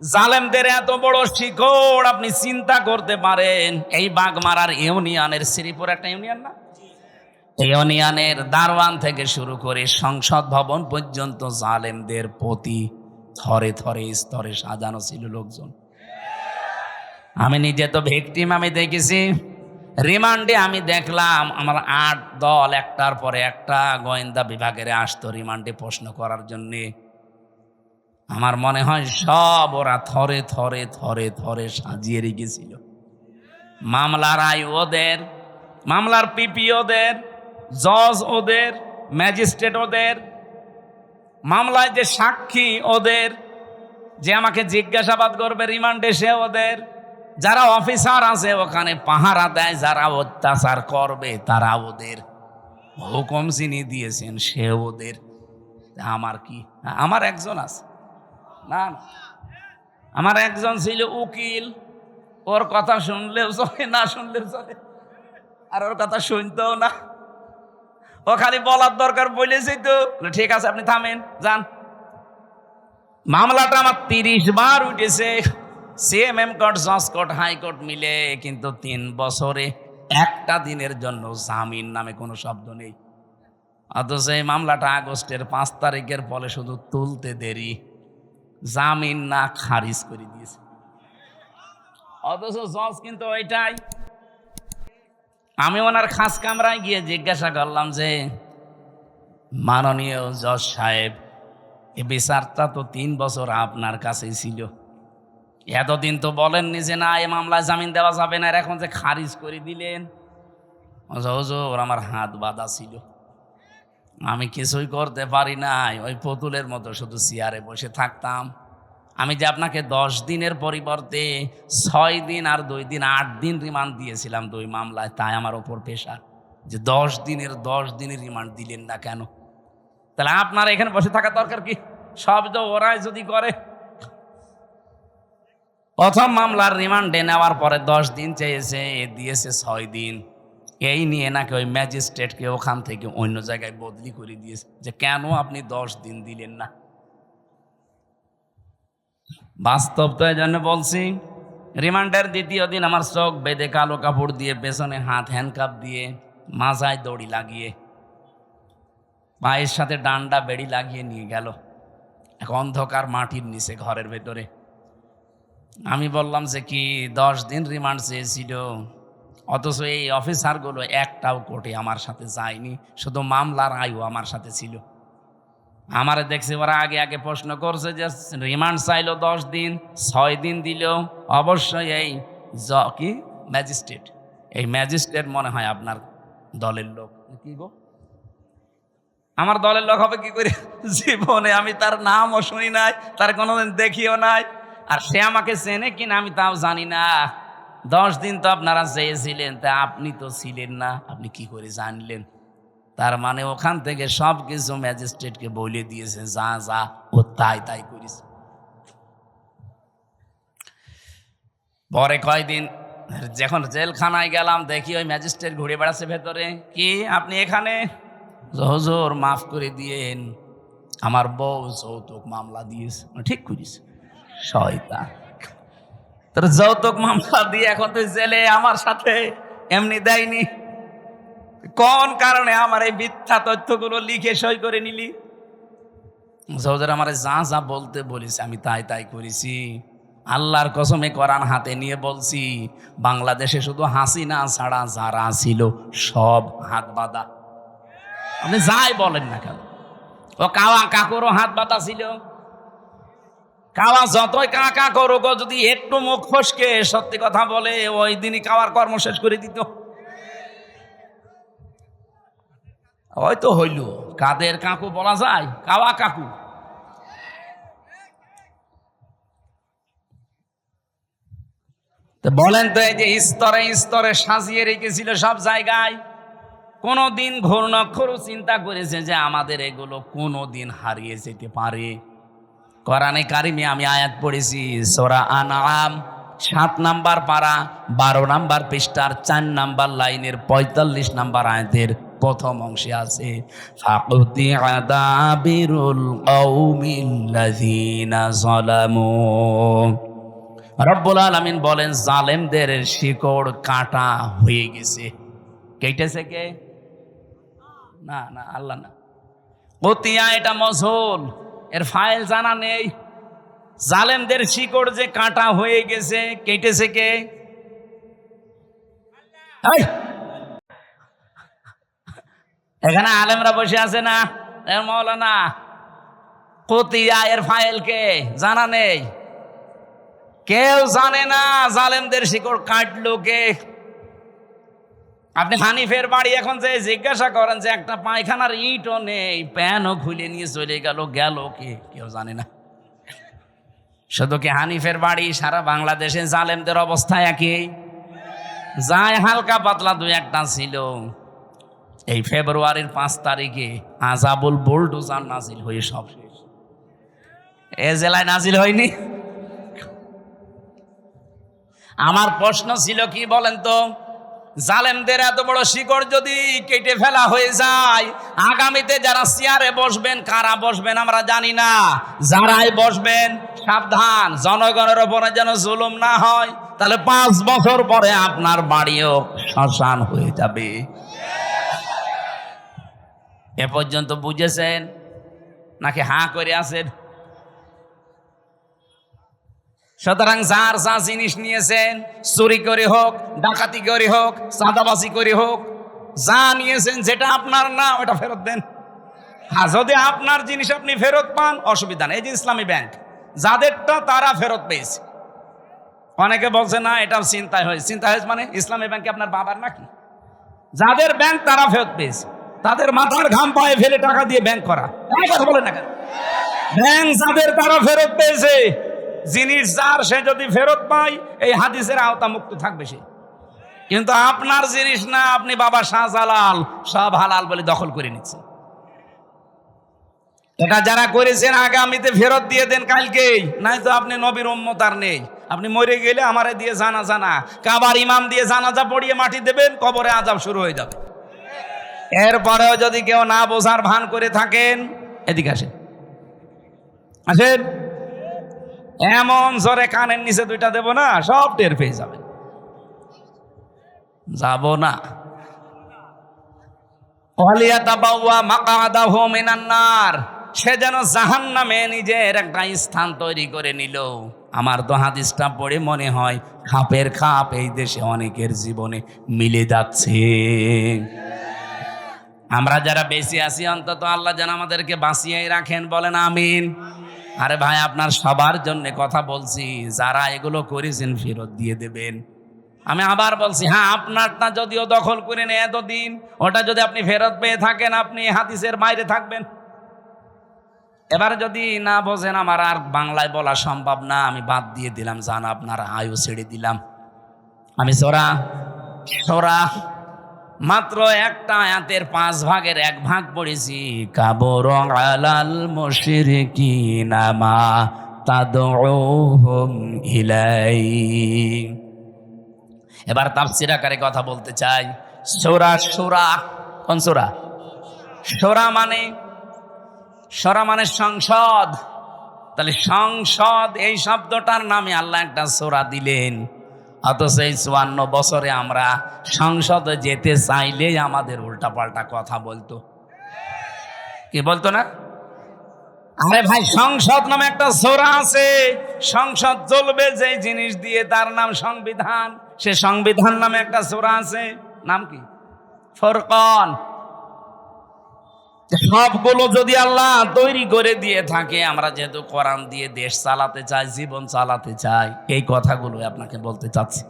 জালেমদের এত বড় শিকড় আপনি চিন্তা করতে পারেন। এই বাগমারার ইউনিয়নের, শ্রীপুর একটা ইউনিয়ন না, ইউনিয়নের দারওয়ান থেকে শুরু করে সংসদ ভবন পর্যন্ত জালেমদের প্রতি থরে থরে স্তরে সাজানো ছিল লোকজন। আমি নিজে তো ভিকটিম, আমি দেখেছি। রিমান্ডে আমি দেখলাম আমার 8 দল একটার পরে একটা গোয়েন্দা বিভাগের আসতো রিমান্ডে প্রশ্ন করার জন্যে। আমার মনে হয় সব ওরা থরে থরে থরে থরে সাজিয়ে রেখেছিল। মামলার আই ওদের, মামলার পিপি ওদের, জজ ওদের, ম্যাজিস্ট্রেট ওদের, মামলায় যে সাক্ষী ওদের, যে আমাকে জিজ্ঞাসাবাদ করবে রিমান্ডে সে ওদের, যারা অফিসার আছে ওখানে পাহারা দেয়, যারা অত্যাচার করবে তারা ওদের, হুকুম যিনি দিয়েছেন সে ওদের। আমার কি, আমার একজন আছে না, আমার একজন ছিল উকিল, ওর কথা শুনলেও চলে, না শুনলেও চলে, আর ওর কথা শুনতেও না। ও খালি বলার দরকার বলেছি তো, ঠিক আছে আপনি থামেন যান। মামলাটা আমার 30 বার উঠেছে, সিএমএম কোর্ট, জজ কোর্ট, হাইকোর্ট মিলে, কিন্তু 3 বছরে একটা দিনের জন্য জামিন নামে কোনো শব্দ নেই। অথচ এই মামলাটা আগস্টের 5 তারিখের ফলে শুধু তুলতে দেরি, জামিন না খারিজ করে দিয়েছে। অথচ জজ কিন্তু ওইটাই। আমি ওনার খাস কামরায় গিয়ে জিজ্ঞাসা করলাম যে, মাননীয় জজ সাহেব, এ বিচারটা তো 3 বছর আপনার কাছেই ছিল, এতদিন তো বলেননি যে না এ মামলায় জামিন দেওয়া যাবে না, আর এখন যে খারিজ করে দিলেন। হুজুর আমার হাত বাঁধা ছিল, আমি কিছুই করতে পারি নাই, ওই পুতুলের মতো শুধু চেয়ারে বসে থাকতাম। আমি যে আপনাকে 10 দিনের পরিবর্তে 6 দিন আর 2 দিন 8 দিন রিমান্ড দিয়েছিলাম 2 মামলায়, তাই আমার ওপর প্রেশার যে 10 দিনের রিমান্ড দিলেন না কেন? তাহলে আপনার এখানে বসে থাকার দরকার কি? সব তো ওরাই যদি করে। প্রথম মামলার রিমান্ডে নেওয়ার পরে 10 দিন চেয়েছে, দিয়েছে 6 দিন। এই নিয়ে নাকি ওই ম্যাজিস্ট্রেটকে ওখান থেকে অন্য জায়গায় বদলি করে দিয়েছে, যে কেন আপনি 10 দিন দিলেন না। বাস্তব তো এই জন্য বলছি। রিমান্ডের 2য় দিন আমার চোখ বেঁধে কালো কাপড় দিয়ে, পেছনে হাত হ্যান্ডকাপ দিয়ে, মাথায় দড়ি লাগিয়ে, পায়ের সাথে ডান্ডা বেড়ি লাগিয়ে নিয়ে গেল এক অন্ধকার মাটির নিচে ঘরের ভেতরে। আমি বললাম যে কি 10 দিন রিমান্ড চেয়েছিল, অথচ এই অফিসারগুলো একটাও কোর্টে আমার সাথে যায়নি, শুধু মামলার আয়ু আমার সাথে ছিল। আমারে দেখছি ওরা আগে আগে প্রশ্ন করছে যে রিমান্ড চাইলো 10 দিন, 6 দিন দিল, অবশ্যই এই কি ম্যাজিস্ট্রেট, এই ম্যাজিস্ট্রেট মনে হয় আপনার দলের লোক। কি গো, আমার দলের লোক হবে কি করে? জীবনে আমি তার নামও শুনি নাই, তার কোনোদিন দেখিও নাই, আর সে আমাকে চেনে কিনা আমি তাও জানি না। 10 দিন তো আপনারা চেয়েছিলেন, তা আপনি তো ছিলেন না, আপনি কি করে জানলেন? তার মানে ওখান থেকে সব কিছু ম্যাজিস্ট্রেটকে বলে দিয়েছে, যা যা ও তাই তাই করিস। পরে কয়দিন যখন জেলখানায় গেলাম, দেখি ওই ম্যাজিস্ট্রেট ঘুরে বেড়াচ্ছে ভেতরে। কি আপনি এখানে? হুজুর মাফ করে দিয়েন, আমার বউ যৌতুক মামলা দিয়েছে। ঠিক করিস, শয়তান। তোর যৌতুক মামলা দিয়ে এখন তুই জেলে, আমার সাথে এমনি দেয়নি। কোন কারণে আমার এই মিথ্যা তথ্যগুলো লিখে সই করে নিলি? হুজুর আমার যা যা বলতে বলিস আমি তাই তাই করেছি। আল্লাহর কসমে কোরআন হাতে নিয়ে বলছি, বাংলাদেশে শুধু হাসিনা ছাড়া যারা ছিল সব হাত বাঁধা। আপনি যাই বলেন না কেন, ও কাওয়া কাকুরও হাত বাঁধা ছিল। কাওয়া যতই কাকা করুক, যদি একটু মুখ ফসকে সত্যি কথা বলে, ওই দিনই কাওয়ার কর্ম শেষ করে দিত। হয়তো হইল, কাদের কাকু বলা যায়? কাওয়া কাকু। বলেন তো, এই যে স্তরে স্তরে সাজিয়ে রেখেছিল সব জায়গায়, কোনদিন ঘূর্ণাক্ষরও চিন্তা করেছে যে আমাদের এগুলো কোনদিন হারিয়ে যেতে পারে? কোরআনে কারিমে আমি আয়াত পড়েছি, সূরা আনআম 7 নাম্বার পারা 12 নাম্বার পৃষ্ঠার 4 নাম্বার লাইনের 45 নাম্বার আয়াতের প্রথম অংশে আছে, ফাকুতিআ দাবিরুল কওমিল্লাযীনা যালামু। রব্বুল আলামিন বলেন, জালেমদের শিকড় কাটা হয়ে গেছে। কেটেছে কে? না না, আল্লাহ না। কতিয়া এটা মজহুল, এর ফাইল জানা নেই। জালেমদের শিকড় যে কাটা হয়ে গেছে, কেটেছে কে? এখানে আলেমরা বসে আছে না, মৌলানা। কতিয়া এর ফাইল কে? জানা নেই, কেউ জানে না জালেমদের শিকড় কাটলো কে। আপনি হানিফের বাড়ি এখন যে জিজ্ঞাসা করেন যে একটা পায়খানার ইটও নেই, প্যানও খুলে নিয়ে চলে গেল, গেল কে? কেউ জানে না। শুধু কি হানিফের বাড়ি? সারা বাংলাদেশে জালেমদের অবস্থা একই। যায় হালকা পাতলা 2-1টা ছিল। এই ফেব্রুয়ারির 5 তারিখে আযাবুল বুলডোজার নাজিল হয়ে সব শেষ। এ জেলায় নাজিল হয়নি? আমার প্রশ্ন ছিল কি বলেন তো, জালেমদের এত বড় শিকড় যদি কেটে ফেলা হয়ে যায়, আগামীতে যারা চেয়ারে বসবেন, কারা বসবেন আমরা জানি না, যারাই বসবেন সাবধান, জনগণের উপরে যেন জুলুম না হয়। তাহলে 5 বছর পরে আপনার বাড়িও শ্মশান হয়ে যাবে। এ পর্যন্ত বুঝেছেন নাকি হাঁ করে আছেন? সুতরাং যার যা জিনিস নিয়েছেন, চুরি করে হোক, ডাকাতি করে হোক, চাঁদাবাজি করে হোক, যা নিয়েছেন যেটা আপনার না ওটা ফেরত দেন। হ্যাঁ, যদি আপনার জিনিস আপনি ফেরত পান অসুবিধা নেই। এই যে ইসলামী ব্যাংক, যাদেরটা তারা ফেরত পেয়েছে। অনেকে বলছে না এটা চিন্তায় হয়েছে। চিন্তা হয়েছে মানে ইসলামী ব্যাংকে আপনার বাবার নাকি? যাদের ব্যাংক তারা ফেরত পেয়েছে, তাদের মাথার ঘাম পায়ে ফেলে টাকা দিয়ে ব্যাংক করা। কথা বলেন না কেন? ব্যাংক যাদের তারা ফেরত পেয়েছে। জিনিস যার, সে যদি ফেরত পায় এই হাদিসের আওতা মুক্ত থাকবে সে। কিন্তু আপনার জিনিস না, আপনি বাবা শাহজালাল সব হালাল বলে দখল করে নিচ্ছেন। এটা যারা করেছেন আগামীতে ফেরত দিয়ে দেন কালকেই, নাই তো আপনি নবীর উম্মত আর নেই। আপনি মরে গেলে আমারে দিয়ে জানাজা না, কাবার ইমাম দিয়ে জানাজা পড়িয়ে মাটি দেবেন, কবরে আযাব শুরু হয়ে যাবে। এরপরেও যদি কেউ না বোঝার ভান করে থাকেন, এদিকে আসেন, আসেন। এমন জোরে কানের নিচে 2টা দেব না, সব টের পেয়ে যাবেন। যাব না। ওয়ালিয়াতাবাওয়া মাকআদাহু মিনান নার, সে যেন জাহান্নামে নিজের একটা স্থান তৈরি করে নিল। আমার তো হাদিসটা পড়ে মনে হয় খাপের খাপ এই দেশে অনেকের জীবনে মিলে যাচ্ছে। আমরা যারা বেঁচে আছি, অন্তত আল্লাহ যেন আমাদেরকে বাঁচিয়ে রাখেন, বলেন আমিন। আরে ভাই, আপনার সবার জন্য কথা বলছি, যারা এগুলো করেছেন ফেরত দিয়ে দেবেন। আমি আবার বলছি, হ্যাঁ আপনারটা যদিও দখল করে নেয় এতদিন, ওটা যদি আপনি ফেরত পেয়ে থাকেন আপনি হাদিসের বাইরে থাকবেন। এবার যদি না বোঝেন, আমার আর বাংলায় বলা সম্ভব না, আমি বাদ দিয়ে দিলাম, জান আপনার আয়ু ছেড়ে দিলাম। আমি সোরা মাত্র একটা আয়াতের 5 ভাগের 1 ভাগ পড়েছি। কাবর আলাল মুশরিকিনা মা তাদউহুম ইলাই। এবার তাফসীর আকারে কথা বলতে চাই। সূরা কোন সূরা? সূরা মানে সংসদ। তাহলে সংসদ এই শব্দটার নামে আল্লাহ একটা সূরা দিলেন, অথচ এই 54 বছরে আমরা সংসদে যেতে চাইলেই আমাদের উল্টাপাল্টা কথা বলতো। কি বলতো না? আরে ভাই, সংসদ নামে একটা সূরা আছে, সংসদ চলবে যে জিনিস দিয়ে তার নাম সংবিধান। সে সংবিধান নামে একটা সূরা আছে, নাম কি? ফুরকান। সবগুলো যদি আল্লাহ তৈরি করে দিয়ে থাকে, আমরা যেহেতু কোরআন দিয়ে দেশ চালাতে চাই, জীবন চালাতে চাই, এই কথাগুলো আপনাকে বলতে চাচ্ছি।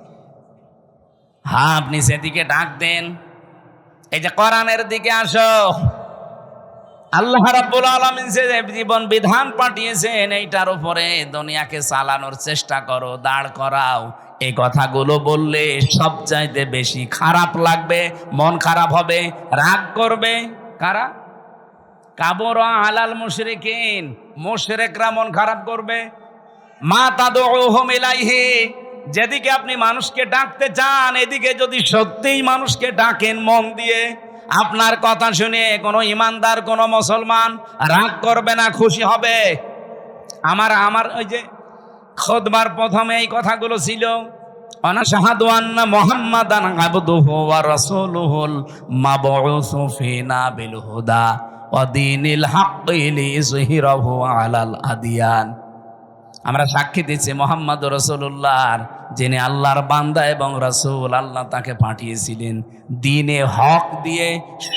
হ্যাঁ, আপনি সেদিকে ডাক দেন, এই যে কোরআনের দিকে আসো। আল্লাহ রাব্বুল আলামিন যে জীবন বিধান পাঠিয়েছেন, এইটার উপরে দুনিয়াকে চালানোর চেষ্টা করো, দাঁড় করাও। এই কথাগুলো বললে সবচাইতে বেশি খারাপ লাগবে, মন খারাপ হবে, রাগ করবে কারা? কাবর আলাল মুশরিকিন, মুশরিকরা মন খারাপ করবে। মা তাদউহুম ইলাইহি, যেদিকে আপনি মানুষকে ডাকতে চান, এদিকে যদি সত্যিই মানুষকে ডাকেন মন দিয়ে, আপনার কথা শুনে কোনো ইমানদার, কোনো মুসলমান রাগ করবে না, খুশি হবে। আমার ওই যে খুতবার প্রথমে এই কথাগুলো ছিল, অনাশহাদু আন্না মুহাম্মাদান আবদুহু ওয়া রাসূলুহুল মাবউসু ফিনা বিল হুদা ওয়া দীনিল হাক্কি লিইযহিরাহু আলাল আদিয়ান। আমরা সাক্ষী দিচ্ছি মুহাম্মদ রাসূলুল্লাহর, যিনি আল্লাহর বান্দা এবং রাসূল, আল্লাহ তাকে পাঠিয়েছিলেন দ্বীনে হক দিয়ে,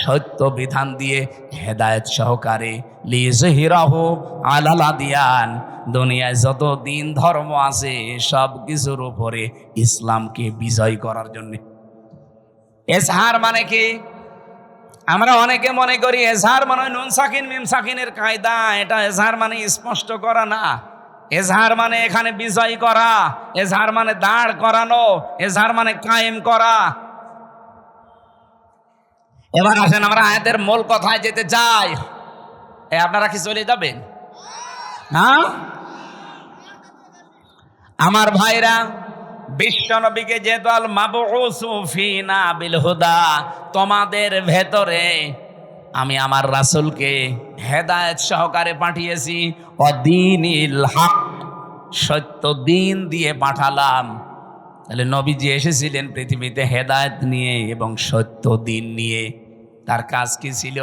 সত্য বিধান দিয়ে, হেদায়েত সহকারে, লিইযহিরাহু আলাল আদিয়ান, দুনিয়ায় যত দিন ধর্ম আছে সব কিছুর উপরে ইসলামকে বিজয় করার জন্য। এজহার মানে কি? আমরা অনেকে মনে করি এজহার মানে নুন সাকিন মিম সাকিনের কায়দা। এটা এজহার মানে স্পষ্ট করা না। এজহার মানে এখানে বিজয় করা, এজহার মানে দাঁড় করানো, এজহার মানে কায়েম করা। এবার আসেন আমরা আয়াতের মূল কথায় যেতে চাই। আপনারা কি চলে যাবেন? হ্যাঁ আমার ভাইরা, বিশ্ব নবীকে যেহেতু আল মাবউসু ফিনা বিল হুদা, তোমাদের ভেতরে আমি আমার রাসূলকে হেদায়েত সহকারে পাঠিয়েছি, ওয়াদীনিল হক, সত্য দিন দিয়ে পাঠালাম। তাহলে নবীজি এসেছিলেন পৃথিবীতে হেদায়েত নিয়ে এবং সত্য দিন নিয়ে। তার কাজ কি ছিল?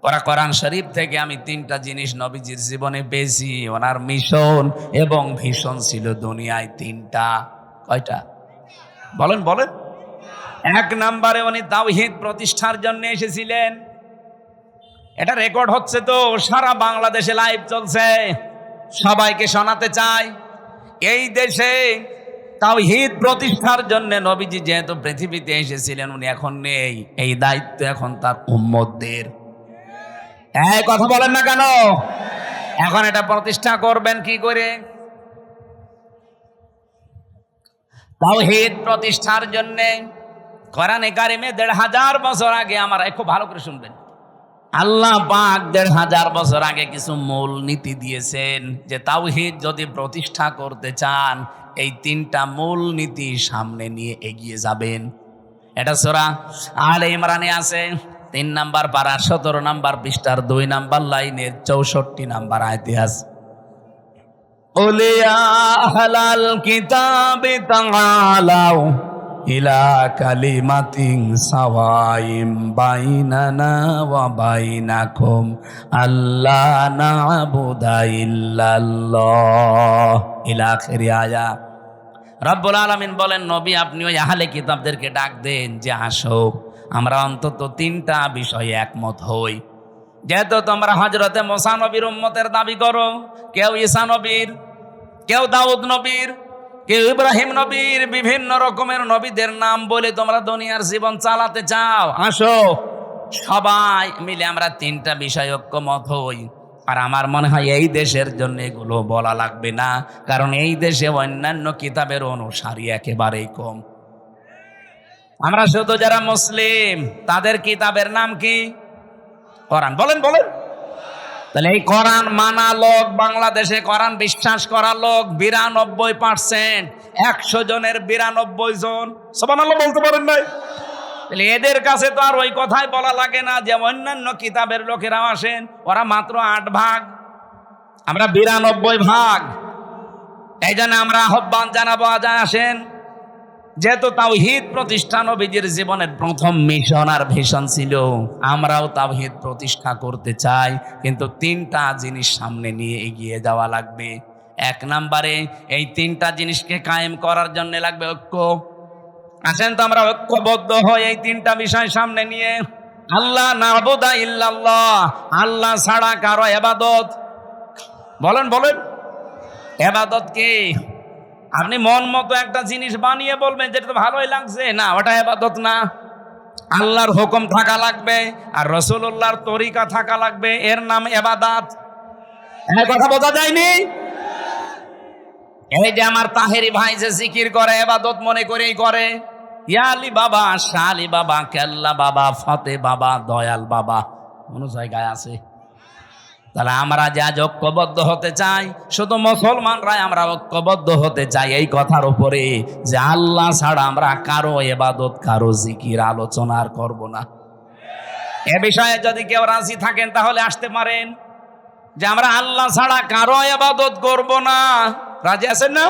ওরা কোরআন শরীফ থেকে আমি 3টা জিনিস নবীজির জীবনে পেয়েছি। ওনার মিশন এবং ভিশন ছিল দুনিয়ায় 3টা। কয়টা? বলেন। 1 নম্বরে উনি তাওহীদ প্রতিষ্ঠার জন্য এসেছিলেন। এটা রেকর্ড হচ্ছে, তো সারা বাংলাদেশে লাইভ চলছে, সবাইকে শোনাতে চাই। এই দেশে তাওহীদ প্রতিষ্ঠার জন্য নবীজি যেহেতু পৃথিবীতে এসেছিলেন, উনি এখন নেই, এই দায়িত্ব এখন তার উম্মতদের। এই কথা বলেন না কেন? এখন এটা প্রতিষ্ঠা করবেন কি করে? তাওহীদ প্রতিষ্ঠার জন্য কোরআনে কারিমে 1500 বছর আগে, আমার খুব ভালো করে শুনবেন, আল্লাহ পাক 1500 বছর আগে কিছু মূল নীতি দিয়েছেন যে তাওহীদ যদি প্রতিষ্ঠা করতে চান, এই 3টা মূল নীতি সামনে নিয়ে এগিয়ে যাবেন। এটা সূরা আলে ইমরানে আছে, 3 নাম্বার পারা 17 নাম্বার পৃষ্ঠার 2 নাম্বার লাইনের 64 নাম্বার আয়াতে আছে, ওলে আহলাল কিতাবি তাআলাউ ইলা কালিমাতিন সাওয়াইম বাইনানা ওয়া বাইনাকুম আল্লা না'বুদা ইল্লাল্লাহ, ইলা আখির আয়াত। রব্বুল আলামিন বলেন, নবী আপনি ওই আহলে কিতাবদেরকে ডাক দেন যে আসো, আমরা অন্তত 3টা বিষয়ে একমত হই। যেহেতু তোমরা হযরতে মুসা নবীর উম্মতের দাবি করো, কেউ ঈসা নবীর, কেউ দাউদ নবীর, কেউ ইব্রাহিম নবীর বিভিন্ন রকমের নবীদের নাম বলে তোমরা দুনিয়ার জীবন চালাতে চাও, আসো সবাই মিলে আমরা তিনটা বিষয় ঐক্যমত হই। আর আমার মনে হয় এই দেশের জন্য এগুলো বলা লাগবে না, কারণ এই দেশে অন্যান্য কিতাবের অনুসারী একেবারেই কম। আমরা শুধু যারা মুসলিম তাদের কিতাবের নাম কি? কোরআন। বলেন বলেন। তাহলে এই কোরআন মানা লোক, বাংলাদেশে কোরআন বিশ্বাস করা লোক 92%। 100 জনের 92 জন সুবহানাল্লাহ বলতে পারেন নাই? তাহলে এদের কাছে তো আর ওই কথাই বলা লাগে না যে অন্যান্য কিতাবের লোকেরাও আসেন, ওরা মাত্র 8 ভাগ, আমরা 92 ভাগ। এই জন্য আমরা আহ্বান জানাবো, আজ আসেন। যেহেতু তাওহীদ প্রতিষ্ঠা নবীজির জীবনের প্রথম মিশন আর ভিশন ছিল, আমরাও তাওহীদ প্রতিষ্ঠা করতে চাই, কিন্তু 3টা জিনিস সামনে নিয়ে এগিয়ে যাওয়া লাগবে। 1 নম্বরে এই 3টা জিনিসকে কায়েম করার জন্য লাগবে ঐক্য। আসেন তো আমরা ঐক্যবদ্ধ হই এই 3টা বিষয় সামনে নিয়ে। আল্লাহ নাবুদা ইল্লাল্লাহ, আল্লাহ ছাড়া কারো ইবাদত। বলেন বলেন, ইবাদত কি? আপনি মন মতো একটা জিনিস বানিয়ে বলবেন যেটা তো ভালোই লাগছে, না ওটা ইবাদত না। আল্লাহর হুকুম থাকা লাগবে আর রাসূলুল্লাহর তরিকা থাকা লাগবে, এর নাম ইবাদত। এই কথা বোঝা যায়নি? এই যে আমার তাহেরি ভাই যে জিকির করে, ইবাদত মনে করেই করে। ইয়া আলী বাবা, শাহ আলী বাবা, কেল্লা বাবা, ফতে বাবা, দয়াল বাবা, কোন জায়গায় আছে? তাহলে আমরা যে আজ ঐক্যবদ্ধ হতে চাই, শুধু মুসলমানরাই আমরা ঐক্যবদ্ধ হতে চাই এই কথার উপরে যে আল্লাহ ছাড়া আমরা কারো ইবাদত, কারো জিকির আলোচনা আর করব না। এ বিষয়ে যদি কেউ রাজি থাকেন তাহলে আসতে পারেন যে আমরা আল্লাহ ছাড়া কারো ইবাদত করব না। রাজি আছেন না?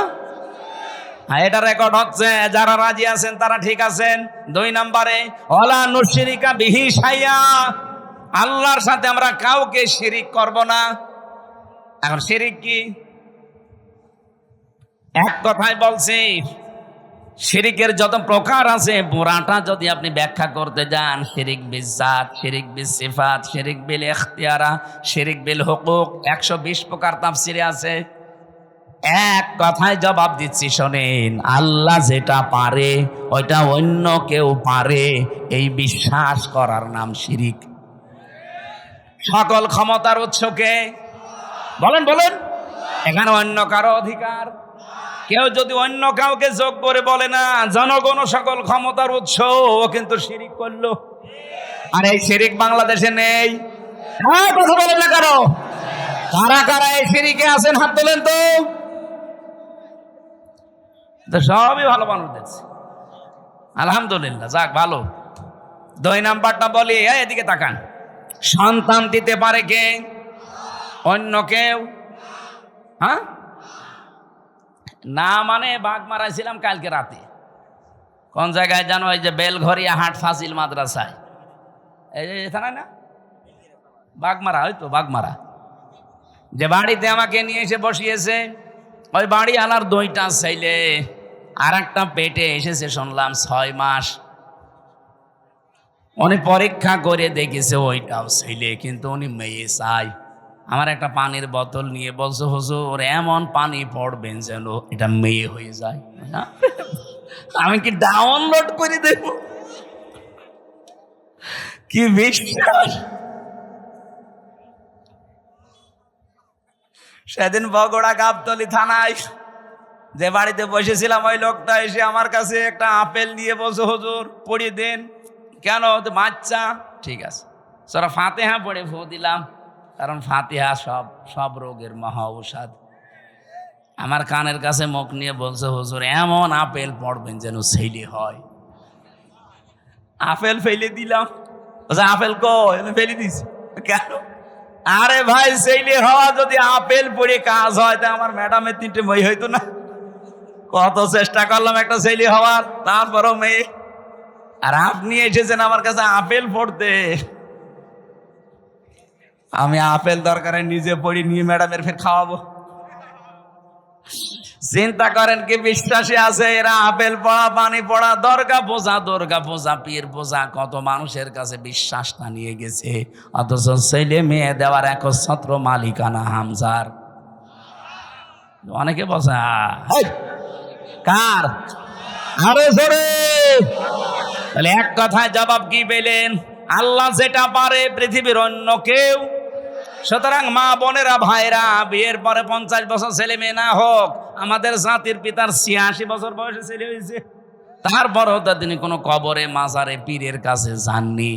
হ্যাঁ, এটা রেকর্ড হচ্ছে। যারা রাজি আছেন তারা ঠিক আছেন। 2 নম্বরে ওয়ালা নুশরিকা বিহি শাইয়া, আল্লাহর সাথে আমরা কাউকে শিরিক করব না। এখন শিরিক কি? এক কথায় বলছি, শিরিকের যত প্রকার আছে পুরাটা যদি আপনি ব্যাখ্যা করতে যান, শিরিক বিল জাত, শিরিক বিল সিফাত, শিরিক বিল ইখতিয়ারা, শিরিক বিল হুকুক, 120 প্রকার তাফসিরে আছে। এক কথায় জবাব দিচ্ছি, শোনেন, আল্লাহ যেটা পারে ওইটা অন্য কেউ পারে, এই বিশ্বাস করার নাম শিরিক। সকল ক্ষমতার উৎসকে বলেন বলেন, এখানে অন্য কারো অধিকার। কেউ যদি অন্য কাউকে যোগ করে বলে না জনগণ সকল ক্ষমতার উৎস, ও কিন্তু শিরিক করলো। আর এই শিরিক বাংলাদেশে নেই। হ্যাঁ, কথা বলেন না কারো। কারা কারা এই শিরিকে আছেন হাত তোলেন তো। সবই ভালো মানুষ দেখছি, আলহামদুলিল্লাহ, যাক ভালো। 2 নাম্বারটা বলি, এদিকে তাকান। সন্তান দিতে পারে কে? অন্য কেউ? হ্যাঁ না, মানে বাঘ মারাইছিলাম কালকে রাতে। কোন জায়গায় জানো? ওই যে বেলঘরিয়া হাট ফাজিল মাদ্রাসায়, এই যে এখানে না বাঘমারা, হয়তো বাঘমারা, যে বাড়িতে আমাকে নিয়ে এসে বসিয়েছে, ওই বাড়ি আনার 2টা ছেলে, আর একটা পেটে এসেছে শুনলাম 6 মাস। উনি পরীক্ষা করে দেখেছে ওইটাও ছেলে, কিন্তু উনি মেয়ে চাই। আমার একটা পানির বোতল নিয়ে বলছে, হুজুর এমন পানি পড়বেন যেন এটা মেয়ে হয়ে যায়। আমি কি ডাউনলোড করে দেব? কি বিশ্বাস! সেদিন বগুড়া গাবতলী থানায় যে বাড়িতে বসেছিলাম, ওই লোকটা এসে আমার কাছে একটা আপেল নিয়ে বলছে, হুজুর পড়িয়ে দেন। কেন? বাচ্চা। ঠিক আছে, সূরা ফাতিহা পড়ে ফু দিলাম, কারণ ফাতিহা সব রোগের মহা ঔষধ। আমার কানের কাছে মুখ নিয়ে বলছে, হুজুর এমন আপেল পড়বেন যেন ছেলে হয়। আপেল ফেলে দিলাম। আপেল কই? ফেলে দিছি। কেন? আরে ভাই, ছেলে হওয়া যদি আপেল পড়ে কাজ হয়, তা আমার ম্যাডামের 3টে মেয়ে হইতো না? কত চেষ্টা করলাম একটা ছেলে হওয়ার, তারপরও মেয়ে। আর আপনি এসেছেন আমার কাছে আপেল পড়তে। আমি আপেল দরকারে নিজে পড়ি, নিয়ে ম্যাডামের ফের খাওয়াবো। চিন্তা করেন কি বিশ্বাসী আছে এরা। আপেল পড়া, পানি পড়া, দুর্গা পূজা, পীর পূজা, কত মানুষের কাছে বিশ্বাসটা নিয়ে গেছে, অথচ ছেলে মেয়ে দেওয়ার একচ্ছত্র মালিকানা হামজার। অনেকে বলছে কার? আরো জোরে। তাহলে এক কথায় জবাব কি পেলেন? আল্লাহ যেটা পারে পৃথিবীর অন্য কেউ। সুতরাং মা বোনেরা ভাইরা, বিয়ের পরে 50 বছর ছেলে মেয়ে না হোক, আমাদের জাতির পিতার 86 বছর বয়সে ছেলে হয়েছে, তারপরেও তো তিনি কোনো কবরে মাজারে পীরের কাছে যাননি।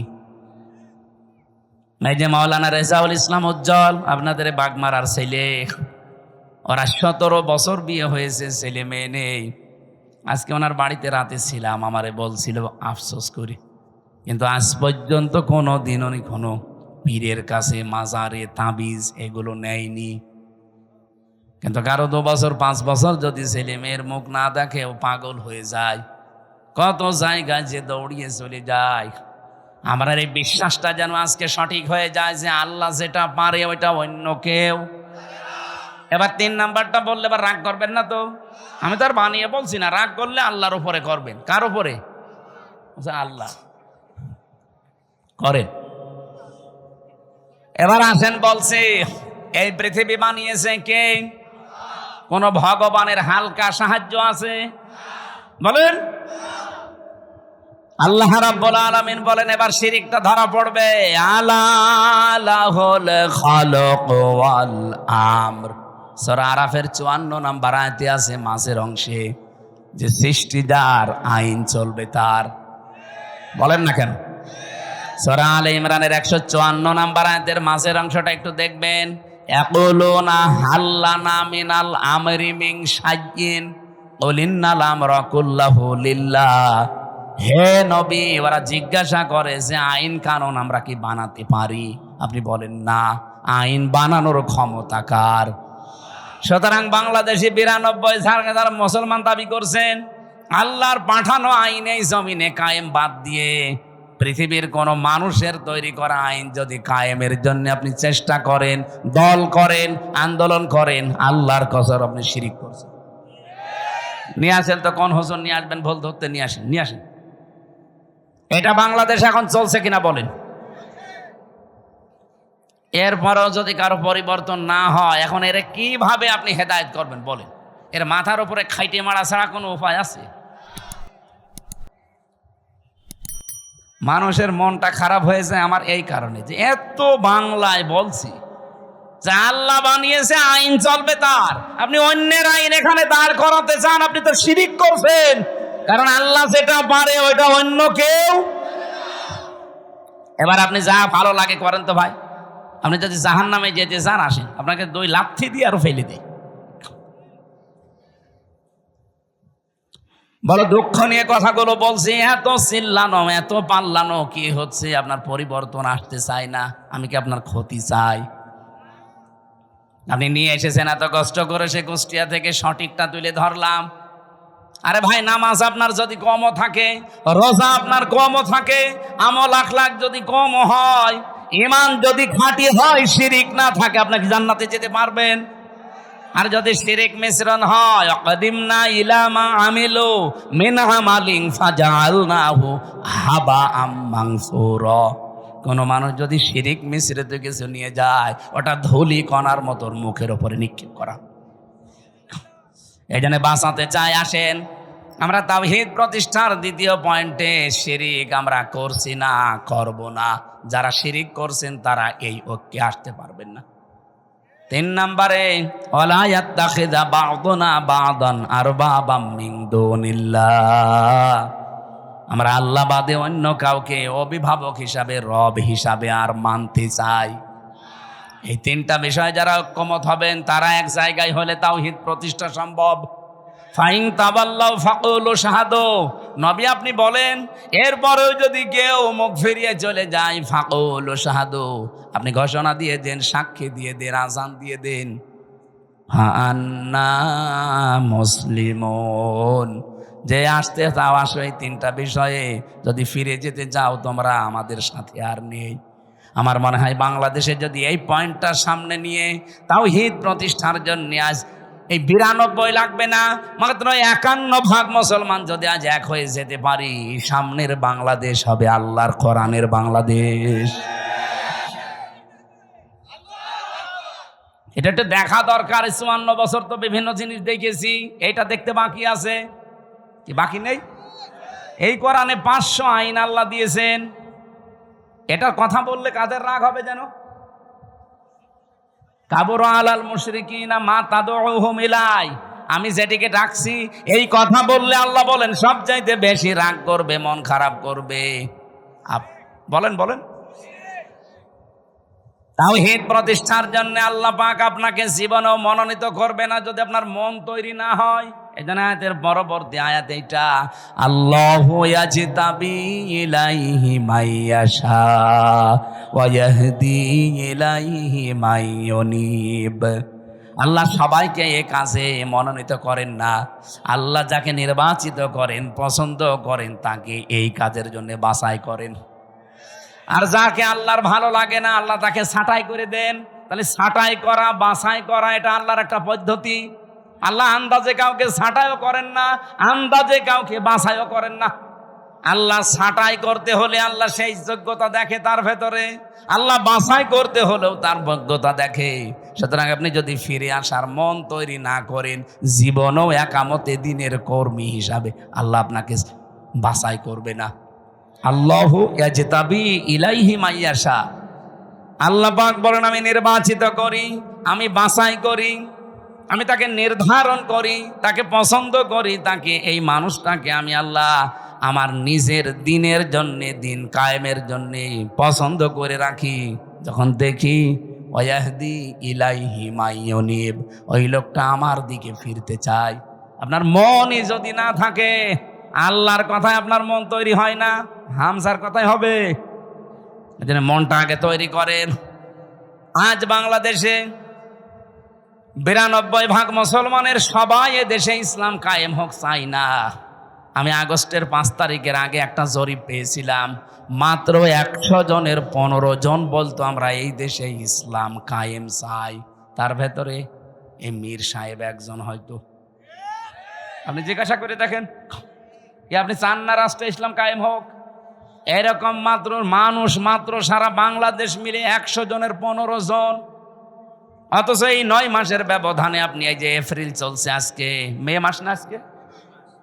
এই যে মাওলানা রেজাউল ইসলাম উজ্জ্বল, আপনাদের বাগমারার ছেলে, ওরা 17 বছর বিয়ে হয়েছে, ছেলে মেয়ে নেই। আজকে ওনার বাড়িতে রাতে ছিলাম, আমারে বলছিল আফসোস করি, কিন্তু আজ পর্যন্ত কোনো দিন উনি কোনো পীরের কাছে মাজারে তাবিজ এগুলো নেয়নি। কিন্তু কারো 2 বছর 5 বছর যদি ছেলে মেয়ের মুখ না দেখে ও পাগল হয়ে যায়, কত জায়গায় যে দৌড়িয়ে চলে যায়। আমার এই বিশ্বাসটা যেন আজকে সঠিক হয়ে যায় যে আল্লাহ যেটা পারে ওইটা অন্য কেউ। এবার 3 নাম্বারটা বললে এবার রাগ করবেন না তো? আমি তো আর বানিয়ে বলছি না, রাগ করলে আল্লাহর উপরে করবেন। কার উপরে? আল্লাহ করেন। এবার আসেন, বলছি এই পৃথিবী বানিয়েছে কে? কোন ভগবানের হালকা সাহায্য আছে? বলেন। আল্লাহ রাব্বুল আলামিন বলেন, এবার শিরিকটা ধরা পড়বে। আলা লাহুল খালাক ওয়াল আমর, সূরা আরাফের 54 নম্বর আয়াতে আছে মাঝের অংশে যে সৃষ্টিদার, আইন চলবে তার। বলেন না কেন? সূরা আলে ইমরানের 154 নম্বর আয়াতের মাঝের অংশটা একটু দেখবেন। ইয়াকুলুনা হাল্লানা মিনাল আমরি মিন শাইইন কুল ইন্নাল আমরা কুল্লাহু লিল্লাহ। হে নবী, ওরা জিজ্ঞাসা করে যে আইন কানুন আমরা কি বানাতে পারি? আপনি বলেন না, আইন বানানোর ক্ষমতা কার? সুতরাং বাংলাদেশে 92 যারা মুসলমান দাবি করছেন, আল্লাহর পাঠানো আইন এই জমিনে কায়েম বাদ দিয়ে পৃথিবীর কোন মানুষের তৈরি করা আইন যদি কায়েমের জন্য আপনি চেষ্টা করেন, দল করেন, আন্দোলন করেন, আল্লাহর কসম আপনি শিরিক করছেন। নিয়ে আসেন তো, কোন হুজুর নিয়ে আসবেন ভুল ধরতে? নিয়ে আসেন, নিয়ে আসেন। এটা বাংলাদেশ এখন চলছে কিনা বলেন? এরপরেও যদি কারো পরিবর্তন না হয়, এখন এর কিভাবে আপনি হেদায়েত করবেন বলেন? এর মাথার উপরে খাইটে মারা ছাড়া কোনো উপায় আছে? মানুষের মনটা খারাপ হয়েছে আমার এই কারণে যে এত বাংলায় বলছি যে আল্লাহ বানিয়েছে, আইন চলবে তার। আপনি অন্যের আইন এখানে দাঁড় করাতে চান, আপনি তো শিরিক করছেন। কারণ আল্লাহ যেটা পারে ওইটা অন্য কেউ। এবার আপনি যা ভালো লাগে করেন তো ভাই। আপনি যদি জাহান্নামে যেতে চান আসেন, আপনাকে 2 লাথি দিয়ে আরো ফেলে দিই। বড় দুঃখ নিয়ে কথাগুলো বলছি। এত চিল্লানো, এত পাল্লানো কি হচ্ছে? আপনার পরিবর্তন আসতে চাই না, আমি কি আপনার ক্ষতি চাই? আপনি নিয়ে এসেছেন এত কষ্ট করে, সে কুষ্টিয়া থেকে সঠিকটা তুলে ধরলাম। আরে ভাই, নামাজ আপনার যদি কমও থাকে, রোজা আপনার কমও থাকে, আমল আখলাক যদি কমও হয়, ঈমান যদি খাঁটি হয়, শিরিক না থাকে, আপনাকে জান্নাতে যেতে পারবেন? আর যদি শিরিক মিশ্রণ হয়, অকদিমনা ইলা মা আমিলু মিন আমালিন ফাজআলনাহু হাবাআম মানসুরা। কোন মানুষ যদি শিরিক মিশ্রিত কিছু নিয়ে যায়, ওটা ধুলি কণার মতো মুখের উপরে নিক্ষেপ করা। এই জন্য বাঁচাতে চাই। আসেন, আমরা তাওহীদ প্রতিষ্ঠার 2য় পয়েন্টে, শিরিক আমরা করছি না, করব না। যারা শিরিক করছেন তারা এই ঐক্যে আসতে পারবেন না। 3 নম্বরে, ওয়ালা ইয়াত্তাখিযা বা'দুনা বা'দান আরবাবাম মিন দুনিল্লাহ। আমরা আল্লাহ বাদে অন্য কাউকে অভিভাবক হিসাবে, রব হিসাবে আর মানতে চাই। এই 3টা বিষয় যারা ঐক্যমত হবেন, তারা এক জায়গায় হলে তাওহীদ প্রতিষ্ঠা সম্ভব। ফাইন তাবাল্লাউ ফাকুলু শাহাদু, নবী আপনি বলেন। এরপরেও যদি কেউ মুখ ফিরিয়ে চলে যায়, ফাকুলু শাহাদু, আপনি ঘোষণা দিয়ে দেন, সাক্ষী দিয়ে দেন, আযান দিয়ে দেন, আন্না মুসলিমুন, যে আসতে চাও আসো। এই 3টা বিষয়ে যদি ফিরে যেতে চাও তোমরা আমাদের সাথে আর নেই। আমার মনে হয় বাংলাদেশে যদি এই পয়েন্টটা সামনে নিয়ে তাওহীদ প্রতিষ্ঠার জন্য আজ এই 92 লাগবে না, মাত্র 51% মুসলমান যদি আজ এক হয়ে যেতে পারি, সামনের বাংলাদেশ হবে আল্লাহর কোরআনের বাংলাদেশ। এটা একটু দেখা দরকার। 54 বছর তো বিভিন্ন জিনিস দেখেছি, এইটা দেখতে বাকি আছে কি? বাকি নেই? এই কোরআনে 500 আইন আল্লাহ দিয়েছেন। এটার কথা বললে কাদের রাগ হবে যেন? কাবুরা আলাল মুশরিকিনা মা তাদউহুম ইলাই, আমি যেটিকে ডাকছি এই কথা বললে আল্লাহ বলেন সবচাইতে বেশি রাগ করবে, মন খারাপ করবে। বলেন বলেন। তাওহীদ প্রতিষ্ঠার জন্য আল্লাহ পাক আপনাকে জীবনেও মনোনীত করবে না যদি আপনার মন তৈরি না হয়। এই জন্য আয়াতের পরবর্তী আয়াত এইটা, আল্লাহু ইয়াজতাবি ইলাইহি মাইয়াশা ওয়া ইয়াহদি ইলাইহি মাইয়ুনিব। আল্লাহ সবাইকে এই কাজে মনোনীত করেন না। আল্লাহ যাকে নির্বাচিত করেন, পছন্দ করেন, তাকে এই কাজের জন্য বাছাই করেন। আর যাকে আল্লাহর ভালো লাগে না, আল্লাহ তাকে ছাঁটাই করে দেন। তাহলে ছাঁটাই করা, বাছাই করা, এটা আল্লাহর একটা পদ্ধতি। আল্লাহ আন্দাজে কাউকে ছাঁটাইও করেন না, আন্দাজে কাউকে বাছাইও করেন না। আল্লাহ ছাঁটাই করতে হলে আল্লাহ সেই যোগ্যতা দেখে তার ভেতরে, আল্লাহ বাছাই করতে হলেও তার যোগ্যতা দেখে। সুতরাং আপনি যদি ফিরে আসার মন তৈরি না করেন, জীবনেও একামতে দিনের কর্মী হিসাবে আল্লাহ আপনাকে বাছাই করবে না। আল্লাহু ইয়াজতাবি ইলাইহি মাইয়াশা। আল্লাহ পাক বলেন আমি নির্বাচিত করি, আমি বাছাই করি, আমি তাকে নির্ধারণ করি, তাকে পছন্দ করি, তাকে এই মানুষটাকে আমি আল্লাহ আমার নিজের দিনের জন্যে, দিন কায়েমের জন্যে পছন্দ করে রাখি। যখন দেখি ওয়াহদি ইলাইহি মাইয়ুনিব, ওই লোকটা আমার দিকে ফিরতে চায়। আপনার মনই যদি না থাকে, আল্লাহর কথায় আপনার মন তৈরি হয় না, হামসার কথাই হবে। এজন্য মনটা আগে তৈরি করেন। আজ বাংলাদেশে 92% মুসলমানের সবাই এ দেশে ইসলাম কায়েম হোক চাই না। আমি আগস্টের 5 তারিখের আগে একটা জরিপ পেয়েছিলাম, মাত্র 100 জনের 15 জন বলতো আমরা এই দেশে ইসলাম কায়েম চাই। তার ভেতরে এই মীর সাহেব একজন হয়তো। আপনি জিজ্ঞাসা করে দেখেন, আপনি চান না রাষ্ট্রে ইসলাম কায়েম হোক? এরকম মাত্র সারা বাংলাদেশ মিলে 100 জনের 15 জন। অথচ এই 9 মাসের ব্যবধানে আপনি এই যে এপ্রিল চলছে, আজকে মে মাস না, আজকে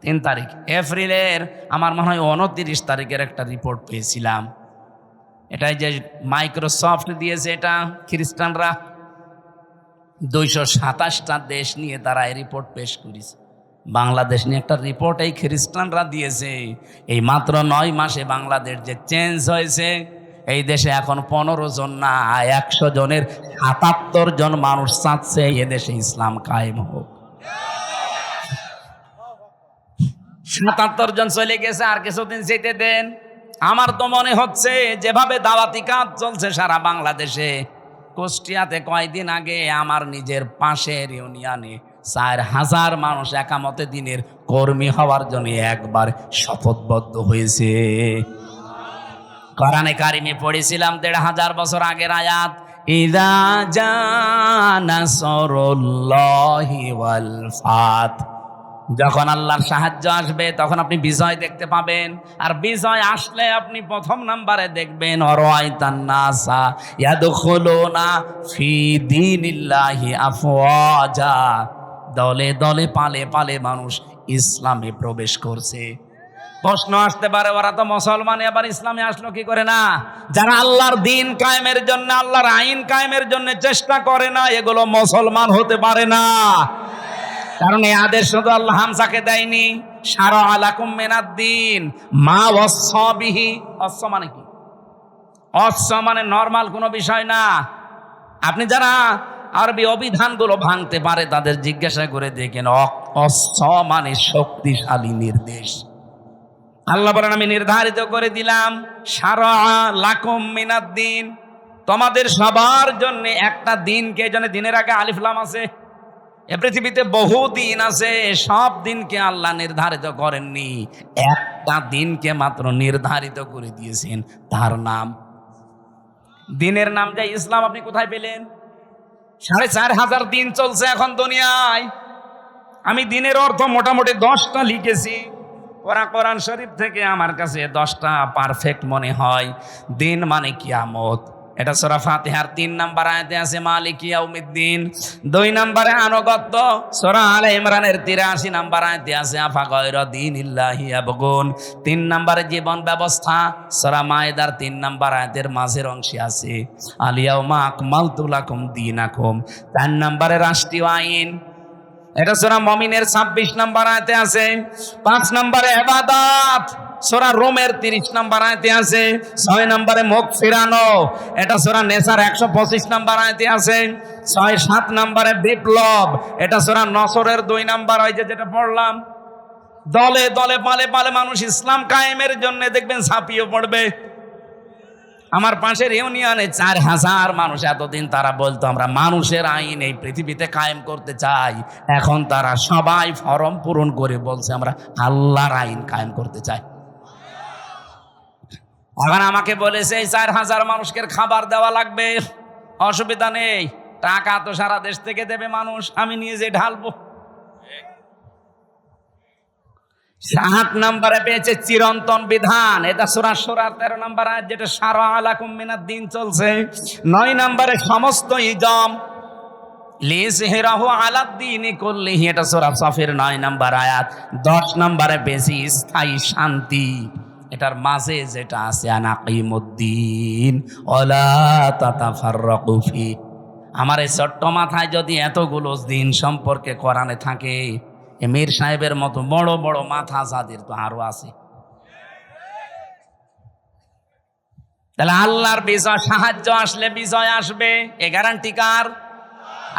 3 তারিখ এপ্রিলের, আমার মনে হয় 29 তারিখের একটা রিপোর্ট পেয়েছিলাম। এটাই যে মাইক্রোসফট দিয়েছে, এটা খ্রিস্টানরা 227টা দেশ নিয়ে তারা এই রিপোর্ট পেশ করেছে। বাংলাদেশ নিয়ে একটা রিপোর্ট এই খ্রিস্টানরা দিয়েছে। এই মাত্র 9 মাসে বাংলাদেশ যে চেঞ্জ হয়েছে, এই দেশে এখন 15 জন না, 100 জনের 77 জন মানুষ চাচ্ছে এদেশে ইসলাম কায়েম হোক। 77 জন চলে গেছে, আর কিছুদিন যেতে দেন। আমার তো মনে হচ্ছে যেভাবে দাওয়াতি কাজ চলছে সারা বাংলাদেশে, কুষ্টিয়াতে কয়েকদিন আগে আমার নিজের পাশের ইউনিয়নে 4000 মানুষ একামতে দিনের কর্মী হওয়ার জন্য একবার শপথবদ্ধ হয়েছে। কোরআনে কারিমে পড়েছিলাম 1500 বছর আগের আয়াত, ইযা জা নাসরুল্লাহি ওয়াল ফাত। যখন আল্লাহর সাহায্য আসবে তখন আপনি বিজয় দেখতে পাবেন। আর বিজয় আসলে আপনি প্রথম নাম্বারে দেখবেন অরাইতান নাসা ইয়াদখুলুনা ফি দীনিল্লাহি আফওয়াজা, দলে দলে পালে পালে মানুষ ইসলামে প্রবেশ করছে। প্রশ্ন আসতে পারে, ওরা তো মুসলমান, আবার ইসলামে আসলো কি করে? না, যারা আল্লাহর দিন কায়েমের জন্য, আল্লাহর আইন কায়েমের জন্য চেষ্টা করে না, এগুলো মুসলমান হতে পারে না। কারণ এই আদেশ শুধু আল্লাহ হামজাকে দেয়নি, শারা আলাকুম মিনাদ-দ্বীন মা ওয়াসসা বিহি। ওয়াসসা মানে কি? ওয়াসসা মানে নরমাল কোনো বিষয় না। আপনি যারা আরবি অভিধানগুলো ভাঙতে পারে তাদের জিজ্ঞাসা করে দেখেন, ওয়াসসা মানে শক্তিশালী নির্দেশ। আল্লাহ বলেন আমি নির্ধারিত করে দিলাম, শারা লাকুম মিনাদ-দ্বীন, তোমাদের সবার জন্য একটা দিনকে, জন্য দিনের আগে আলিফ লাম আছে। এ পৃথিবীতে বহু দিন আছে, সব দিনকে আল্লাহ নির্ধারিত করেননি, একটা দিনকে মাত্র নির্ধারিত করে দিয়েছেন, তার নাম, দিনের নাম যে ইসলাম। আপনি কোথায় পেলেন? 4500 দিন চলছে এখন দুনিয়ায়। আমি দিনের অর্থ মোটামুটি 10টা লিখেছি। কোরআন শরীফ থেকে আমার কাছে 10টা পারফেক্ট মনে হয়। দিন মানে কিয়ামত, এটা সূরা ফাতিহার 3 নম্বর আয়াতে আছে মালিক ইয়াউমিদ্দিন। 2 নম্বরে আনুগত্য সূরা আলে ইমরানের 83 নম্বর আয়াতে আছে আফা গায়রা দীনিল্লাহি ইয়াবগুন। 3 নম্বরে জীবন ব্যবস্থা সূরা মায়েদার 3 নম্বর আয়াতের মাঝের অংশে আছে আল ইয়াউমা আকমালতু লাকুম দীনাকুম। 4 নম্বরে রাষ্ট্রীয় আইন, এটা সূরা মুমিনের 26 নম্বর আয়াতে আছে। 5 নম্বরে ইবাদত সূরা রোমের 30 নম্বর আয়াতে আছে। 6 নম্বরে মুখ ফিরানো, এটা সূরা নেসার 125 নম্বর আয়াতে আছে। 7 নম্বরে বিপ্লব, এটা সূরা নসরের 2 নম্বর, ওই যে যেটা পড়লাম, দলে দলে পালে পালে মানুষ ইসলাম কায়েমের জন্য দেখবেন ঝাঁপিয়ে পড়বে। আমার পাশের ইউনিয়নে 4000 মানুষ, এতদিন তারা বলতো আমরা মানুষের আইন এই পৃথিবীতে কায়েম করতে চাই, এখন তারা সবাই ফরম পূরণ করে বলছে আমরা আল্লাহর আইন কায়েম করতে চাই। এখন আমাকে বলেছে এই 4000 মানুষকে খাবার দেওয়া লাগবে, অসুবিধা নেই, টাকা তো সারা দেশ থেকে দেবে মানুষ, আমি নিয়ে যে ঢালবো। 7 নম্বরে পেয়েছে চিরন্তন বিধান, এটা সূরা শুরার 13 নম্বর আয়াত, যেটা শারা আলাকুম মিনাদ দ্বীন চলছে। 9 নম্বরে সমস্ত ইজম লিযহিরাহু আলাদ দ্বীনি কুল্লিহি, এটা সূরা সাফের 9 নম্বর আয়াত। 10 নম্বরে পেয়েছি স্থায়ী শান্তি, এটার মাঝে যেটা আছে আনাকিমুদ্দিন ওয়ালা তাতাফাররাকু ফি। আমার এই ছোট্ট মাথায় যদি এতগুলো দিন সম্পর্কে কোরআনে থাকে, মীর সাহেবের মতো বড় বড় মাথা যাদের তো আরো আছে। তাহলে আল্লাহর বিজয়, সাহায্য আসলে বিজয় আসবে, এ গ্যারান্টি কার?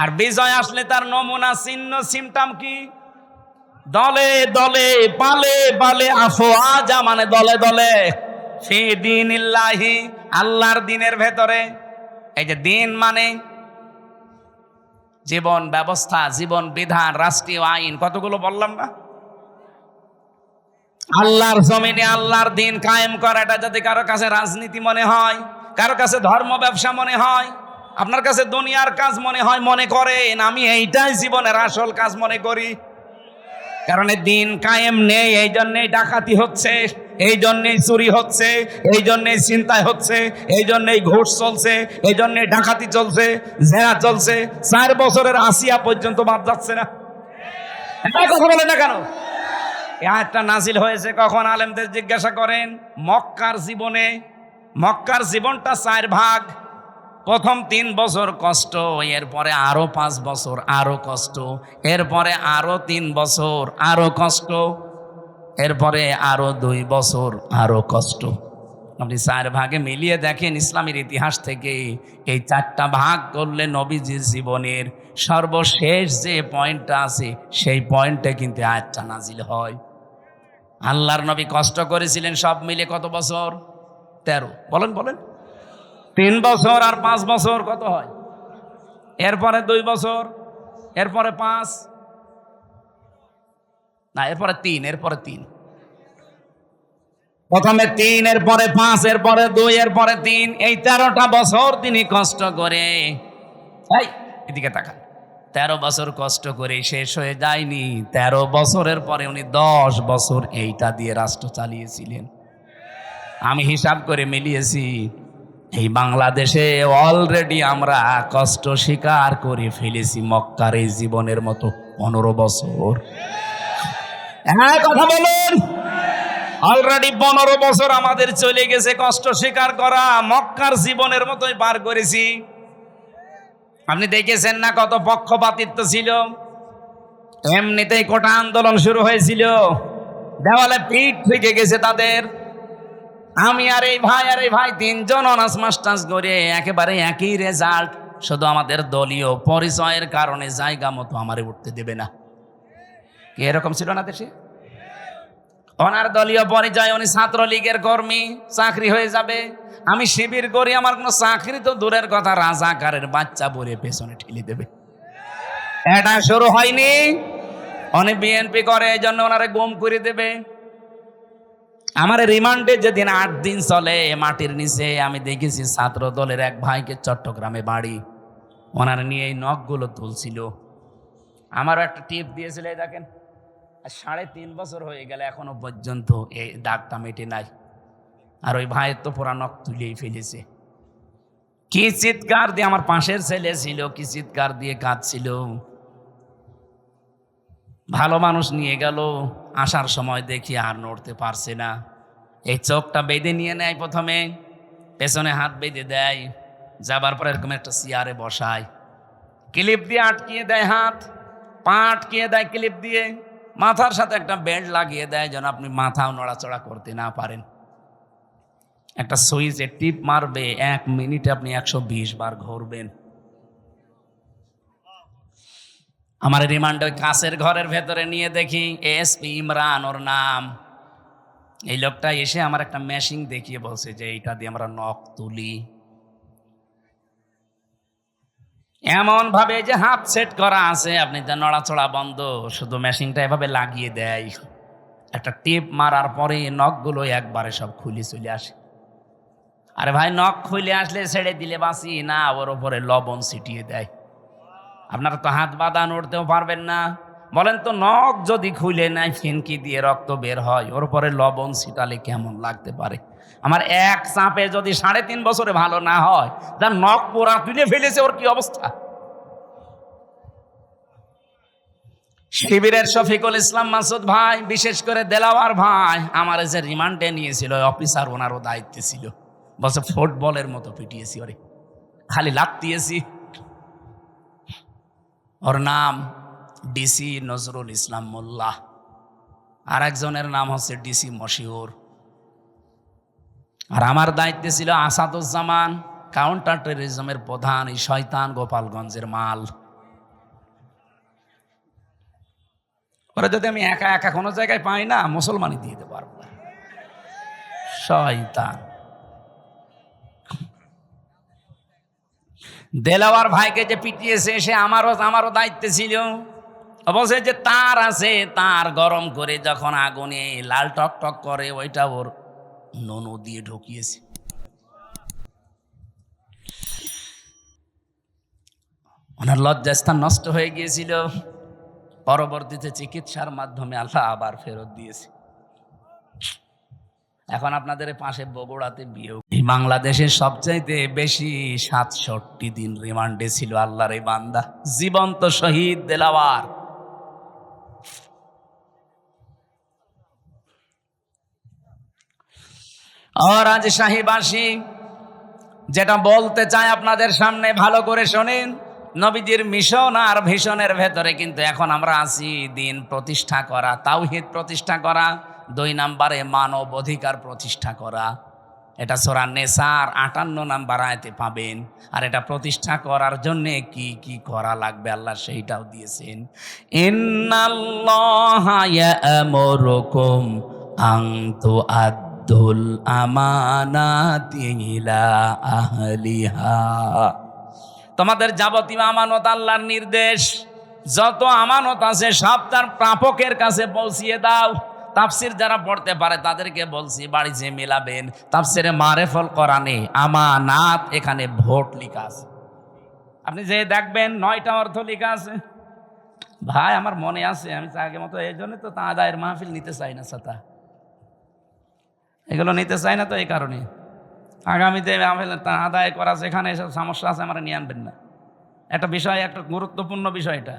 আর বিজয় আসলে তার নমুনা চিহ্ন সিমটম কি? দলে দলে পালে পালে আফওয়াজা, মানে দলে দলে ফি দীনিল্লাহি, আল্লাহর দ্বীনের ভেতরে। এই যে দ্বীন মানে জীবন ব্যবস্থা, জীবন বিধান, রাষ্ট্রীয় আইন, কতগুলো বললাম না? আল্লাহর জমিনে আল্লাহর দ্বীন কায়েম করা, এটা যদি কারো কাছে রাজনীতি মনে হয়, কারো কাছে ধর্ম ব্যবসা মনে হয়, আপনার কাছে দুনিয়ার কাজ মনে হয়, মনে করেন আমি এইটাই জীবনের আসল কাজ মনে করি। কারণ দ্বীন কায়েম নেই, এই জন্যই ডাকাতি হচ্ছে, এই জন্যই চুরি হচ্ছে, এই জন্যই চিন্তায় হচ্ছে, এই জন্যই ঘুষ চলছে, এই জন্যই ডাকাতি চলছে, জেনা চলছে। 4 বছরের আসিয়া পর্যন্ত বাদ যাচ্ছে না। কথা বলে না কেন? এই আয়াতটা নাজিল হয়েছে কখন? আলেমদের জিজ্ঞাসা করেন। মক্কার জীবনে, মক্কার জীবনটা 4 ভাগ। প্রথম 3 বছর কষ্ট, এরপরে আরো 5 বছর আরো কষ্ট, এরপরে আরো 3 বছর আরো কষ্ট, এরপরে আরো 2 বছর আরো কষ্ট। আপনি 4 ভাগে মিলিয়ে দেখেন ইসলামের ইতিহাস থেকে, এই 4টা ভাগ করলে নবীজির জীবনের সর্বশেষ যে পয়েন্টটা আছে সেই পয়েন্টে কিন্তু আয়াতটা নাজিল হয়। আল্লাহর নবী কষ্ট করেছিলেন সব মিলে কত বছর? 13। বলেন বলেন। 3 বছর আর 5 বছর কত হয়? এরপরে 2 বছর, এরপরে 5, না এরপরে 3, এরপরে 3। প্রথমে 3, এরপরে 5, এরপরে 2, এরপরে 3, এই 13টা বছর তিনি কষ্ট করে, এই এদিকে তাকান, 13 বছর কষ্ট করে শেষ হয়ে যায়নি। 13 বছরের পরে উনি 10 বছর এইটা দিয়ে রাষ্ট্র চালিয়েছিলেন। আমি হিসাব করে মিলিয়েছি, এই বাংলাদেশে অলরেডি আমরা কষ্ট স্বীকার করে ফেলেছি মক্কার এই জীবনের মতো 15 বছর। হ্যাঁ কথা বলুন। অলরেডি 15 বছর আমাদের চলে গেছে কষ্ট স্বীকার করা, মক্কার জীবনের মতোই পার করেছি। আপনি দেখেছেন না কত পক্ষপাতিত্ব ছিল? এমনিতেই কোটা আন্দোলন শুরু হয়েছিল, দেওয়ালে পিঠ থেকে গেছে তাদের। আমি আর এই ভাই 3 জন অনার্স মাস্টার্স করে একেবারে একই রেজাল্ট, শুধু আমাদের দলীয় পরিচয়ের কারণে জায়গা মতো আমারে উঠতে দেবে না। কি এরকম ছিল না দেশে? ওনার দলীয় পরিচয়, উনি ছাত্রলীগের কর্মী, চাকরি হয়ে যাবে। আমি শিবির করি, আমার কোনো চাকরি তো দূরের কথা, রাজাকারের বাচ্চা বলে পেছনে ঠেলে দেবে। এটা শুরু হয়নি, উনি বিএনপি করে, এই জন্য ওনারে গুম করে দেবে। আমার রিমান্ডে যেদিন 8 দিন চলে মাটির নিচে, আমি দেখেছি ছাত্র দলের এক ভাইকে চট্টগ্রামে বাড়ি, ওনার নিয়ে এই নখগুলো তুলছিল। আমারও একটা টিপ দিয়েছিল, এই দেখেন, 3.5 বছর হয়ে গেলে এখনো পর্যন্ত এই দাগটা মেটে নাই। আর ওই ভাইয়ের তো পুরা নখ তুলেই ফেলেছে। কি চিৎকার দিয়ে, আমার পাশের ছেলে ছিল, কি চিৎকার দিয়ে কাঁদছিল। ভালো মানুষ নিয়ে গেল, আসার সময় দেখি আর নড়তে পারছে না। এই চোখটা বেঁধে নিয়ে নেয়, প্রথমে পেছনে হাত বেঁধে দেয়, যাবার পর এরকম একটা চেয়ারে বসায়, ক্লিপ দিয়ে আটকিয়ে দেয়, হাত পা আটকিয়ে দেয় ক্লিপ দিয়ে, মাথার সাথে একটা বেল্ট লাগিয়ে দেয় যেন আপনি মাথাও নড়াচড়া করতে না পারেন। একটা সুইচে টিপ মারবে, 1 মিনিটে আপনি 120 বার ঘুরবেন। আমার রিমান্ডে ওই কাছের ঘরের ভেতরে নিয়ে দেখি এসপি ইমরান ওর নাম। এই লোকটা এসে আমার একটা মেশিন দেখিয়ে বলছে যে এইটা দিয়ে আমরা নখ তুলি। এমন ভাবে যে হাত সেট করা আছে, আপনি তো নড়াচড়া বন্ধ, শুধু মেশিনটা এভাবে লাগিয়ে দেয়, একটা টিপ মারার পরে নখগুলো একবারে সব খুলে চলে আসে। আরে ভাই, নখ খুলে আসলে ছেড়ে দিলে বাঁচি না, ওর উপরে লবণ ছিটিয়ে দেয়। আপনারা তো হাত বাঁধা নড়তেও পারবেন না, বলেন তো নখ যদি খুলে নেয়, ফিনকি দিয়ে রক্ত বের হয়, ওর উপরে লবণ ছিটালে কেমন লাগতে পারে? আমার এক চাপে যদি 3.5 বছরে ভালো না হয়, যার নখ পোড়া তুলে ফেলেছে, ওর কি অবস্থা? শিবিরের শফিকুল ইসলাম মাসুদ ভাই, বিশেষ করে দেলাওয়ার ভাই, আমার যে রিমান্ডে নিয়েছিল অফিসার, ওনারও দায়িত্বে ছিল, বলছে ফুটবলের মতো পিটিয়েছি, ওরে খালি লাত দিয়েছি। ওর নাম ডিসি নজরুল ইসলাম মোল্লা, আর একজনের নাম হচ্ছে ডিসি মশিউর। আর আমার দায়িত্বে ছিল আসাদুজ্জামান, কাউন্টার টেররিজমের প্রধান, এই শয়তান গোপালগঞ্জের মাল। ওরা যদি আমি একা একা কোনো জায়গায় পাই না, মুসলমানই দিয়ে দিতে পারবো না, শয়তান। দেলাওয়ার ভাইকে যে পিটিয়েছে, সে আমারও দায়িত্বে ছিল। বলছে যে তার আছে, তার গরম করে যখন আগুনে লাল টক টক করে, ওইটা ওর ননু দিয়ে ঢুকিয়েছে। ওনার লজ্জাস্থান নষ্ট হয়ে গিয়েছিল, পরবর্তীতে চিকিৎসার মাধ্যমে আল্লাহ আবার ফেরত দিয়েছে। এখন আপনাদের পাশে বগুড়াতে বিয়ে। বাংলাদেশের সবচাইতে বেশি 67 দিন রিমান্ডে ছিল আল্লাহর এই বান্দা, জীবন্ত শহীদ দেলাওয়ার। আর আজ শাহীবাসী যেটা বলতে চাই আপনাদের সামনে, ভালো করে শোনেন। নবীজির মিশন আর ভিশনের ভেতরে কিন্তু এখন আমরা আছি দিন প্রতিষ্ঠা করা, তাওহীদ প্রতিষ্ঠা করা, 2 নম্বরে মানব অধিকার প্রতিষ্ঠা করা। এটা সূরা নেসার 58 নম্বর আয়াতে পাবেন। আর এটা প্রতিষ্ঠা করার জন্য কি কি করা লাগবে আল্লাহ সেইটাও দিয়েছেন। ইন্নাল্লাহা ইয়া'মুরুকুম আন তুআদ্দুল আমানাতি ইলা আহলিহা। তোমাদের যাবতীয় আমানত আল্লাহর নির্দেশ, যত আমানত আছে সব তার প্রাপকের কাছে পৌঁছিয়ে দাও। তাফসির যারা পড়তে পারে তাদেরকে বলছি, বাড়ি যে মেলাবেন, তাফসিরে মারেফুল কোরআনে আমানাত, এখানে ভোট লেখা আছে। আপনি যে দেখবেন 9টা অর্থ লেখা আছে। ভাই আমার মনে আছে, আমি আগে মতো এই জন্য তো তা আদায়ের মাহফিল নিতে চাই না, ছাতা এগুলো নিতে চাই না, তো এই কারণে আগামীতে আদায় করা যেখানে এসব সমস্যা আছে আমরা নিয়ে আনবেন না। একটা বিষয়, একটা গুরুত্বপূর্ণ বিষয়, এটা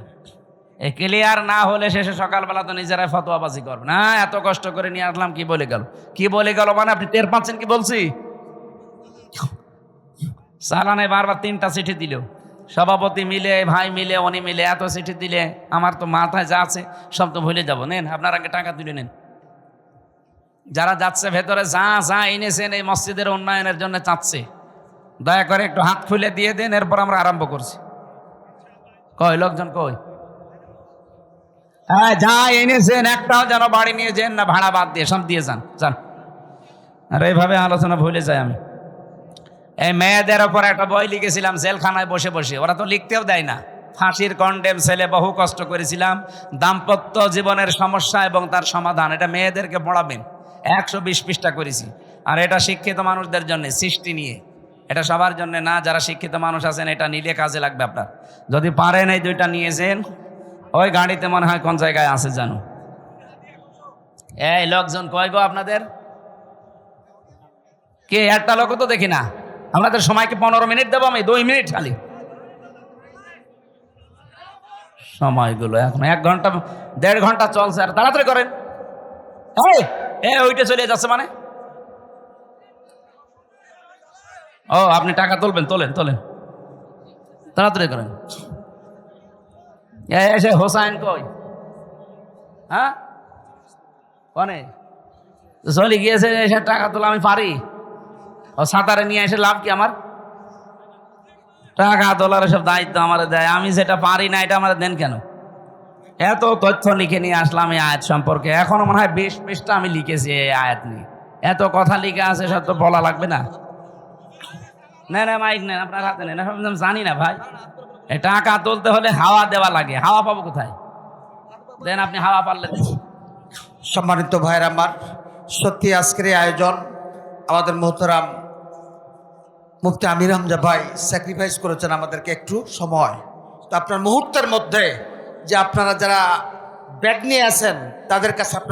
এই ক্লিয়ার না হলে শেষে সকালবেলা তো নিজেরাই ফতোয়াবাজি করবে না, এত কষ্ট করে নিয়ে আসলাম, কি বলে গেল মানে আপনি টের পাচ্ছেন কি বলছি? চালানে বারবার 3টা চিঠি দিল, সভাপতি মিলে, ভাই মিলে, উনি মিলে, এত চিঠি দিলে আমার তো মাথায় যা আছে সব তো ভুলে যাবো। নেন আপনার আগে টাকা তুলে নেন। যারা যাচ্ছে ভেতরে যা এনেছেন এই মসজিদের উন্নয়নের জন্য চাচ্ছে, দয়া করে একটু হাত খুলে দিয়ে দেন, এরপর আমরা আরম্ভ করছি। কই লোকজন কই? হ্যাঁ, যা এনেছেন একটাও যেন বাড়ি নিয়ে যান না, ভাড়া বাদ দিয়ে সব দিয়ে যান। আর এইভাবে আলোচনা ভুলে যাই আমি। এই মেয়েদের ওপর একটা বই লিখেছিলাম জেলখানায় বসে বসে, ওরা তো লিখতেও দেয় না। ফাঁসির কন্ডেম ছেলে, বহু কষ্ট করেছিলাম। দাম্পত্য জীবনের সমস্যা এবং তার সমাধান, এটা মেয়েদেরকে পড়াবেন। 120 পৃষ্ঠা করেছি। আর এটা শিক্ষিত মানুষদের জন্য, সৃষ্টি নিয়ে, এটা সবার জন্য না। যারা শিক্ষিত মানুষ আছেন এটা নিলে কাজে লাগবে আপনার। যদি পারেন এই 2টা নিয়েছেন, ওই গাড়িতে মনে হয় কোন জায়গায় আছে জানো। এই লোকজন কয় গো আপনাদের? কে একটা লোক তো দেখি না। আপনাদের সময়কে 15 মিনিট দেবো আমি, 2 মিনিট খালি সময়গুলো। এখন 1 ঘন্টা 1.5 ঘন্টা চলছে, আর তাড়াতাড়ি করেন। ওইটা চলে যাচ্ছে মানে। ও আপনি টাকা তুলবেন, তোলেন তোলেন, তাড়াতাড়ি করেন। এসে হোসাইন কই? হ্যাঁ কনে চলে গিয়েছে, এসে টাকা তোলা আমি পারি? ও সাঁতারে নিয়ে এসে লাভ কি আমার? টাকা তোলার সব দায়িত্ব আমার দেয়, আমি যেটা পারি না এটা আমার দেন কেন? এত তথ্য লিখে নিয়ে আসলাম এই আয়াত সম্পর্কে, এখনো মনে হয় 20 পৃষ্ঠা আমি লিখেছি এই আয়াত নিয়ে। এত কথা লিখে আছে, সব তো বলা লাগবে না? না না মাইক নেন, আপনার হাতে নেন। আমি জানি না ভাই, এই টাকা তুলতে হলে হাওয়া দেওয়া লাগে, হাওয়া পাবো কোথায়? দেন আপনি হাওয়া পারলে দেন। সম্মানিত ভাইয়ের আমার, সত্যি আজকের এই আয়োজন আমাদের মোহতারাম মুফতি আমির হামজা ভাই স্যাক্রিফাইস করেছেন আমাদেরকে একটু সময়। তো আপনার মুহূর্তের মধ্যে যে আপনারা যারা ব্যাগ নিয়ে আছেন তাদের কাছে আপনার